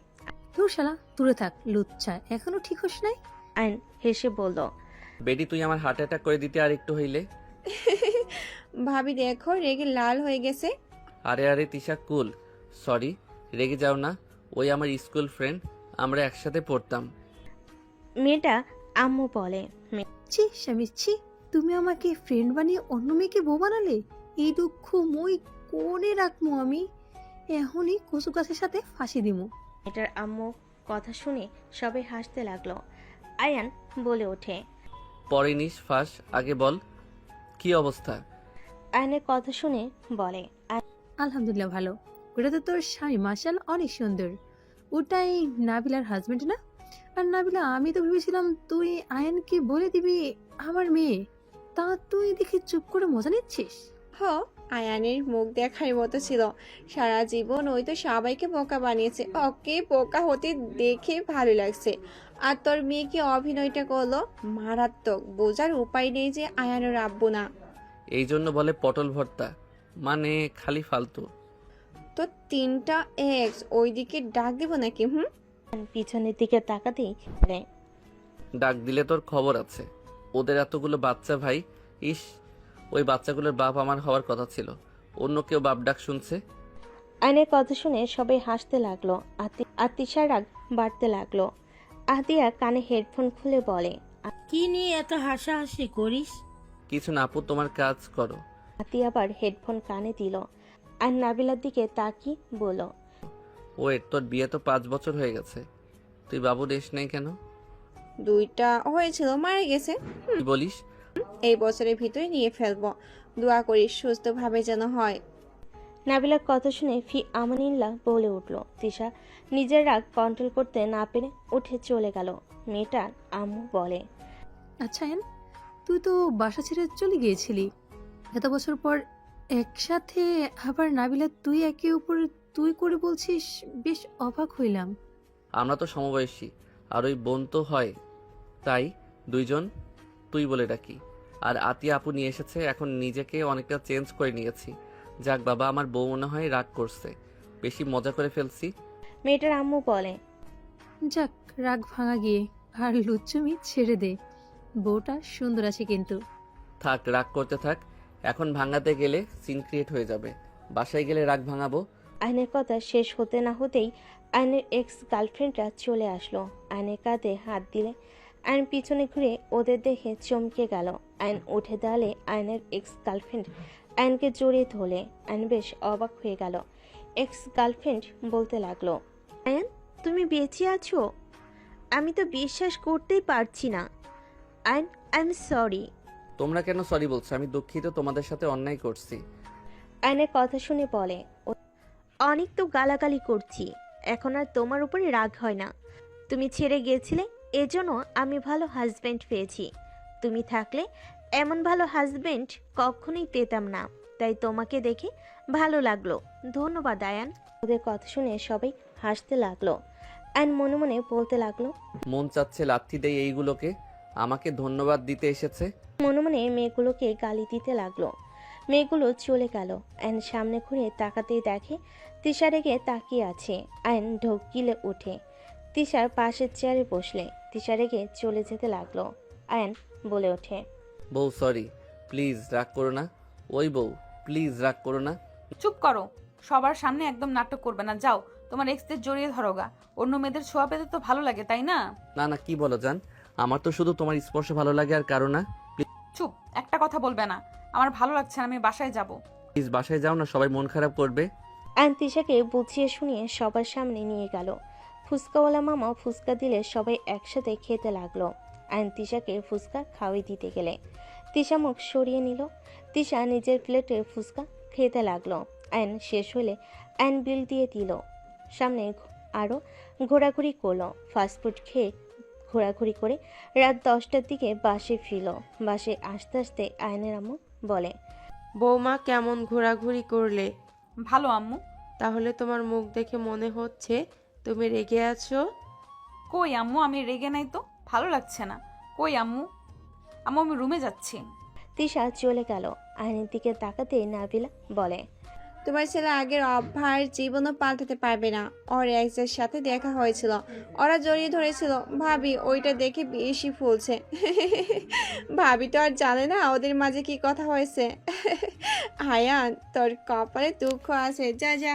তোর শালা দূরে থাক লুচ্চা, এখনো ঠিক হোস নাই? আয়ন হেসে বলল, বেটি তুই আমার হার্ট অ্যাটাক করে দিতে আর একটু হইলে। ভাবি দেখো রেগে লাল হয়ে গেছে। আরে আরে তিশা কুল, সরি, রেগে যাও না, ওই আমার স্কুল ফ্রেন্ড, আমরা একসাথে পড়তাম। মেয়েটা আম্মু বলে, ছি স্বামী ছি, তুমি আমাকে ফ্রেন্ড বানিয়ে অন্য মেয়েকে বউ বানালে? এই দুঃখ মই কোনে রাখবো আমি? এখনই কচু গাছের সাথে ফাঁসি দিমু। মেয়েটার আম্মু কথা শুনে সবাই হাসতে লাগলো। আয়ান বলে ওঠে, পরে নিস ফাঁস, আগে বল কি অবস্থা? আয়নের কথা শুনে বলে, আলহামদুলিল্লাহ ভালো। ওটা তো তোর স্বামী, মাশাল অনেক সুন্দর। ওটাই নাবিলার হাজবেন্ড না? আর নাবিলা, আমি তো ভেবেছিলাম তুই আয়ানকে বলে দিবি আমার মেয়ে, তা তুই দেখি চুপ করে মজা নিচ্ছিস। আয়ানের মুখ দেখার মতো ছিল, সারা জীবন ওই তো সবাইকে বোকা বানিয়েছে, ওকে বোকা হতে দেখে ভালো লাগছে। আর তোর মেয়ে কি অভিনয়টা করলো, মারাত্মক। বোঝার উপায় নেই যে আয়ানের আব্বু না। এই জন্য বলে পটল ভর্তা, মানে খালি ফালতু। তো 3টা এক্স ওইদিকে ডাক দিব নাকি? পিছনের দিকে তাকাতেই ডাক দিলে তোর খবর আছে। ওদের এতগুলো বাচ্চা ভাই, ইস, ওই বাচ্চাগুলোর বাপ আমার হওয়ার কথা ছিল, অন্য কেউ বাপ ডাক শুনছে। আয়নের কথা শুনে সবাই হাসতে লাগলো। আর তিশার রাগ বাড়তে লাগলো। আদিয়া কানে হেডফোন খুলে বলে, কি নিয়ে এত হাসাহাসি করিস? কিছু না আপু, তোমার কাজ করো। হাতি আবার হেডফোন কানে দিল আর নাবিলার দিকে তাকিয়ে বলল, ওয়েট, তোর বিয়ে তো 5 বছর হয়ে গেছে, তুই বাবু রেস নেই কেন? 2টা হয়েছিল, মারা গেছে। কি বলিস? এই বছরের ভিতরে নিয়ে ফেলবো, দোয়া করি সুস্থভাবে যেন হয়। নাবিলার কথা শুনে ফি আমানিল্লাহ বলে উঠল। তিশা নিজের রাগ কন্ট্রোল করতে না পেরে উঠে চলে গেল। মেয়েটার আম্মু বলে, আচ্ছা আয়ান, তুই তো বাসা ছেড়ে চলে গিয়েছিলি, এত বছর পর একসাথে আবার নাবিলা তুই একে উপরে তুই করে বলছিস, বেশ অবাক হইলাম। আমরা তো সমবয়সী, আর ওই বোন তো হয়, তাই দুইজন তুই বলে ডাকি। আর আতিয়া আপু নিয়ে এসেছে, এখন নিজেকে অনেকটা চেঞ্জ করে নিয়েছি। যাক বাবা, আমার বউ মনে হয় রাগ করছে, বেশি মজা করে ফেলছি। মেয়েটার আম্মু বলে, যাক, রাগ ভাঙা গিয়ে, আর লুচ্চুমি ছেড়ে দে, বউটা সুন্দর আছে কিন্তু। থাক, রাগ করতে থাক, এখন ভাঙাতে গেলে সিন ক্রিয়েট হয়ে যাবে। বাসায় গেলে রাগ ভাঙাবো। আইনের কথা শেষ হতে না হতেই আইনের এক্স গার্লফ্রেন্ডরা চলে আসলো। আইনের কাঁধে হাত দিলে আইন পিছনে ঘুরে ওদের দেখে চমকে গেল। আইন উঠে দাঁড়ালে আইনের এক্স গার্লফ্রেন্ড আইনকে জড়িয়ে ধরলে। আইন বেশ অবাক হয়ে গেল। এক্স গার্লফ্রেন্ড বলতে লাগলো, আয়ন তুমি বেঁচে আছো? আমি তো বিশ্বাস করতেই পারছি না। I am sorry. তোমরা কেন সরি বলছো? আমি দুঃখিত, তোমাদের সাথে অন্যায় করছি। আইনের কথা শুনে বলে, অনেক তো গালাগালি করছি, এখন আর তোমার উপরে রাগ হয় না। তুমি ছেড়ে গিয়েছিলে, এজন্য আমি ভালো হাজবেন্ড পেয়েছি। তুমি থাকলে এমন ভালো হাজবেন্ড কখনোই পেতাম না, তাই তোমাকে দেখে ভালো লাগলো। ধন্যবাদ আয়ান। ওদের কথা শুনে সবাই হাসতে লাগলো। আয়ন মনে মনে বলতে লাগলো, মন চাচ্ছে লাথি দেই এইগুলোকে, আমাকে ধন্যবাদ দিতে এসেছে। মনে মনে মেয়েগুলোকে গালি দিতে লাগলো। মেয়েগুলো চলে গেল। আয়ন সামনে ঘুরে তাকাতেই দেখে তিশা রেগে তাকিয়ে আছে। আয়ন ঢোক গিলে উঠে তিশার পাশের চেয়ারে বসলে। তিশা রেগে চলে যেতে লাগলো। আয়ন বলে ওঠে, বউ সরি, প্লিজ রাগ করো না। ওই বউ, প্লিজ রাগ করো না। চুপ করো, সবার সামনে একদম নাটক করবে না। যাও, তোমার এক্সদের জড়িয়ে ধরোগা। অন্য মেয়েদের ছোঁয়া পেতে তো ভালো লাগে, তাই না? না না, কি বলো জান, আমার তো শুধু তোমার স্পর্শ ভালো লাগে আর কারো না। চুপ, একটা কথা বলবে না। আমার ভালো লাগছে না, আমি বাসায় যাব। প্লিজ বাসায় যাও না, সবাই মন খারাপ করবে। আয়ন তিশাকে বুঝিয়ে শুনিয়ে সবার সামনে নিয়ে গেল। ফুচকাওয়ালা মামা ফুচকা দিলে সবাই একসাথে খেতে লাগলো। আয়ন তিশাকে ফুচকা খাওয়াই দিতে গেলে তিশা মুখ সরিয়ে নিল। তিশা নিজের প্লেটে ফুচকা খেতে লাগলো। আয়ন শেষ হলে আয়ন বিল দিয়ে দিল। সামনে আরও ঘোরাঘুরি করলো। ফাস্টফুড খেয়ে ঘোরাঘুরি করে রাত 10টার দিকে বাসে ফিরল। বাসে আসতে আসতে আয়নের আম্মু বলে, বৌমা কেমন ঘোরাঘুরি করলে? ভালো আম্মু। তাহলে তোমার মুখ দেখে মনে হচ্ছে তুমি রেগে আছো। কই আম্মু, আমি রেগে নাই তো, ভালো লাগছে না। কই আম্মু? আম্মু আমি রুমে যাচ্ছি। তিশা চলে গেল। আয়নের দিকে তাকাতে নাবিলা বলে, তোমার ছেলে আগের অভ্যাস জীবনও পাল্টাতে পারবে না। ওর এক্সের সাথে দেখা হয়েছিল, ওরা জড়িয়ে ধরেছিল। ভাবি ওইটা দেখে বেশি ফুলছে। ভাবি তো আর জানে না ওদের মাঝে কি কথা হয়েছে। আয়ান তোর কপালে দুঃখ আছে, যা যা।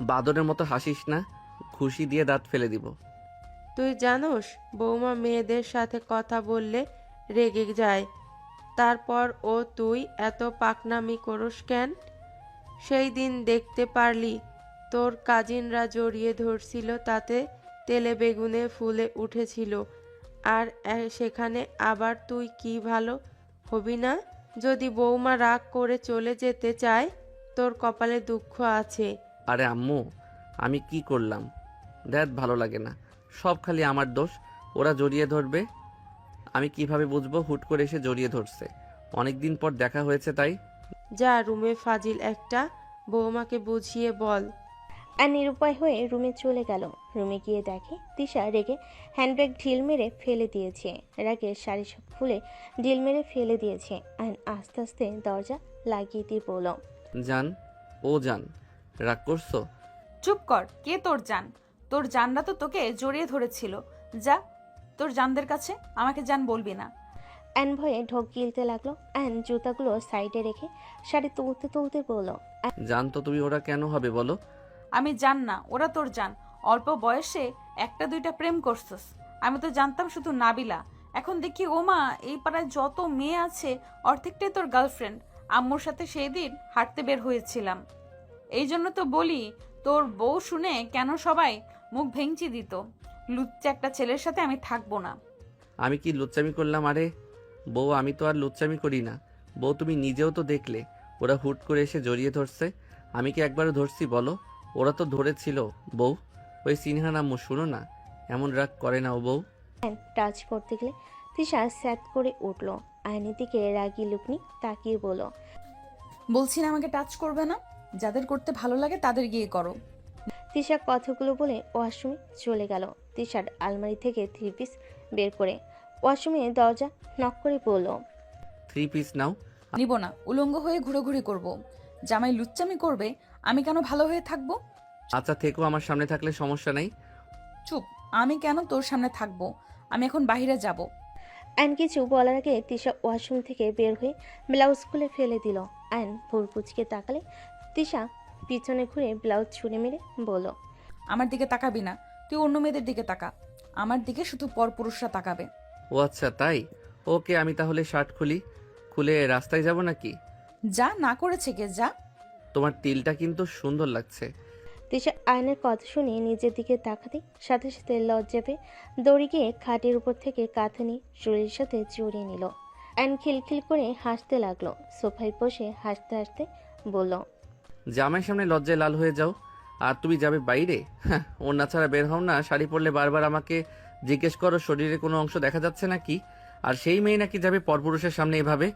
বাদরের মতো হাসিস না, খুশি দিয়ে দাঁত ফেলে দিব। তুই জানোস বৌমা মেয়েদের সাথে কথা বললে রেগে যায়, তারপর ও তুই এত পাকনামি করস কেন? সেই দিন দেখতে পারলি তোর কাজিনরা জড়িয়ে ধরছিল, তাতে তেলে বেগুনে ফুলে উঠেছিল, আর সেখানে আবার তুই কি ভালো হবি না? যদি বৌমা রাগ করে চলে যেতে চায়, তোর কপালে দুঃখ আছে। আরে আম্মু, আমি কি করলাম? দেখ ভালো লাগে না, সব খালি আমার দোষ। ওরা জড়িয়ে ধরবে, আমি কিভাবে বুঝবো? হুট করে এসে জড়িয়ে ধরছে, অনেকদিন পর দেখা হয়েছে তাই। যা রুমে, ফাজিল একটা, বৌমাকে বুঝিয়ে বল। আর নিরুপায় হয়ে রুমে চলে গেল। রুমে গিয়ে দেখে তিশা রেগে হ্যান্ডব্যাগ ঢিল মেরে ফেলে দিয়েছে। রাগে শাড়ি সব খুলে ঢিল মেরে ফেলে দিয়েছে। আর আস্তে আস্তে দরজা লাগিয়ে দিয়ে বলল, জান, ও জান, রাগ করছো? চুপ কর, কে তোর জান? তোর জানরা তো তোকে জড়িয়ে ধরেছিল। যা তোর জানদের কাছে, আমাকে জান বলবি না। অ্যান ভয়ে ঢোক গিলতে লাগলো। অ্যান জুতাগুলো সাইডে রেখে শাড়ি তুলতে তুলতে বলল, জান তো তুমি, ওরা কেন হবে বলো? আমি জান না, ওরা তোর জান। অল্প বয়সে একটা দুইটা প্রেম করছস। আমি তো জানতাম শুধু নাবিলা, এখন দেখি ও মা, এই পাড়ায় যত মেয়ে আছে অর্ধেকটাই তোর গার্লফ্রেন্ড। আম্মুর সাথে সেই দিন হাঁটতে বের হয়েছিলাম, এই জন্য তো বলি তোর বউ শুনে কেন সবাই মুখ ভেঙচি দিত। লুচ্চা একটা ছেলের সাথে আমি থাকবো না। আমি কি লুচ্চামি করলাম? আরে বউ, আমি তো আর লুচ্চামি করি না। বউ, তুমি নিজেও তো দেখলে ওরা হুট করে এসে জড়িয়ে ধরছে। আমি কি একবারও ধরছি বলো? ওরা তো ধরেছিল। বউ, ওই সিনহার আম্মু, শুনো না, এমন রাগ করে না ও বউ। আয়ন টাচ করতে গেলে তিশা স্যাট করে উঠল। আয়নের দিকে রাগি লুকনি তাকিয়ে বলল, বলছি না আমাকে টাচ করবে না? যাদের করতে ভালো লাগে তাদের গিয়ে করো। তিশা কথাগুলো বলে ওয়াশরুমে চলে গেল। তিশার আলমারি থেকে 3 পিস বের করে ওয়াশরুমে দরজা নক করে বলল, 3 পিস নাও। নিব না, উলঙ্গ হয়ে ঘুরোঘুরি করব। জামাই লুচ্চামি করবে, আমি কেন ভালো হয়ে থাকবো? আচ্ছা থেকো, আমার সামনে থাকলে সমস্যা নাই। চুপ, আমি কেন তোর সামনে থাকবো? আমি এখন বাইরে যাব। আয়ন কিছু বলার আগে তিশা ওয়াশরুম থেকে বের হয়ে ব্লাউজ খুলে ফেলে দিল। আয়ন ভুর কুচকে তাকালে তিশা পিছনে ঘুরে ব্লাউজ ছুঁড়ে মেরে বলল, আমার দিকে তাকাবি না, তুই অন্য মেয়েদের দিকে তাকা। আমার দিকে শুধু পরপুরুষরা তাকাবে। ও আচ্ছা তাই? ওকে, আমি তাহলে শার্ট খুলে রাস্তায় যাব নাকি? যা, না করেছে কে, যা। তোমার তিলটা কিন্তু সুন্দর লাগছে। তিশা আয়নের কথা শুনে নিজের দিকে তাকাতে সাথে সাথে লজ্জা পেয়ে দড়ি গিয়ে খাটের উপর থেকে কাঁথা নিয়ে শরীরের সাথে জড়িয়ে নিল। আয়ন খিলখিল করে হাসতে লাগলো। সোফায় বসে হাসতে হাসতে বলল, জামাইয়ের সামনে লজ্জায় লাল হয়ে যাও আর তুমি যাবে বাইরে? হ্যাঁ, ওড়না ছাড়া বের হও না। শাড়ি পরলে বারবার আমাকে জিজ্ঞেস করো শরীরে কোনো অংশ দেখা যাচ্ছে নাকি? আর সেই মেয়ে নাকি যাবে পরপুরুষের সামনে এভাবে?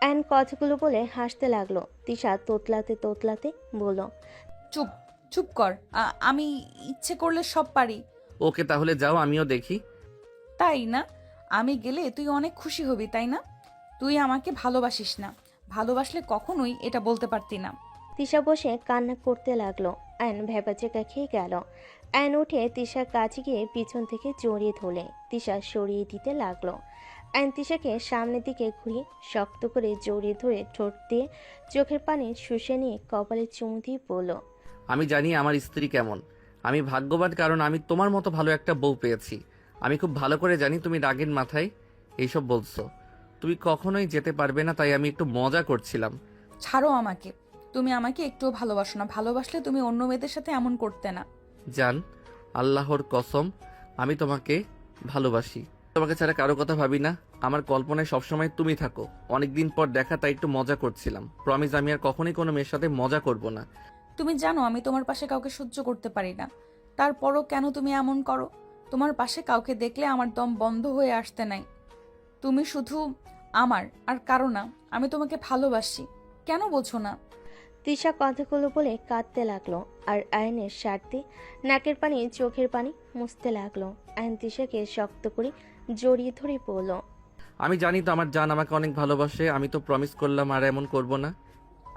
আয়ন কথাগুলো বলে হাসতে লাগলো। তিশা তোতলাতে তোতলাতে বলল, চুপ চুপ কর, আমি ইচ্ছে করলে সব পারি। ওকে তাহলে যাও, আমিও দেখি। তাই না? আমি গেলে তুই অনেক খুশি হবি, তাই না? তুই আমাকে ভালোবাসিস না, ভালোবাসলে কখনোই এটা বলতে পারতি না। তিশা বসে কান্না করতে লাগলো। আয়ন ভেবাচেকা খেয়ে গেল। আয়ন উঠে তিশার কাছে গিয়ে পিছন থেকে জড়িয়ে ধরলে তিশা সরিয়ে দিতে লাগলো। আয়ন তিশাকে সামনের দিকে ঘুরিয়ে শক্ত করে জড়িয়ে ধরে ঠোঁট দিয়ে চোখের পানি শুষে নিয়ে কপালে চুমু দিয়ে বলল, আমি জানি আমার স্ত্রী কেমন। আমি ভাগ্যবান, কারণ আমি তোমার মতো ভালো একটা বউ পেয়েছি। আমি খুব ভালো করে জানি তুমি রাগের মাথায় এইসব বলছো। তুমি কখনোই যেতে পারবে না, তাই আমি একটু মজা করছিলাম। ছাড়ো আমাকে, তুমি আমাকে একটুও ভালোবাসো না। ভালোবাসলে তুমি অন্য মেয়েদের সাথে এমন করতে না। জান, আল্লাহর কসম, আমি তোমাকে ভালোবাসি। তোমাকে ছাড়া কারো কথা ভাবি না। আমার কল্পনায় সবসময় তুমি থাকো। অনেকদিন পর দেখা, তাই একটু মজা করছিলাম। প্রমিস, আমি আর কখনোই কোনো মেয়ের সাথে মজা করব না। তুমি জানো আমি তোমার পাশে কাউকে সহ্য করতে পারি না, তারপরও কেন তুমি এমন করো? তোমার পাশে কাউকে দেখলে আমার দম বন্ধ হয়ে আসতে নাই। তুমি শুধু আমার, আর কারো না। আমি তোমাকে ভালোবাসি, কেন বোঝো না? তিশা কথাগুলো বলে কাঁদতে লাগলো আর আয়নের শার্ট দিয়ে নাকের পানি চোখের পানি মুছতে লাগলো। আয়ন তিশাকে শক্ত করে জড়িয়ে ধরে বলল, আমি জানি তো আমার জান আমাকে অনেক ভালোবাসে। আমি তো প্রমিস করলাম আর এমন করব না।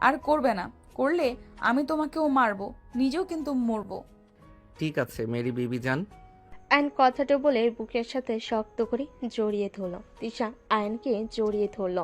আর করবে না, করলে আমি তোমাকেও মারবো, নিজেও কিন্তু মরবো। ঠিক আছে মেরি বিবি জান। আয়ন কথাটা বলে বুকের সাথে শক্ত করে জড়িয়ে ধরল। তিশা আয়নকে জড়িয়ে ধরল।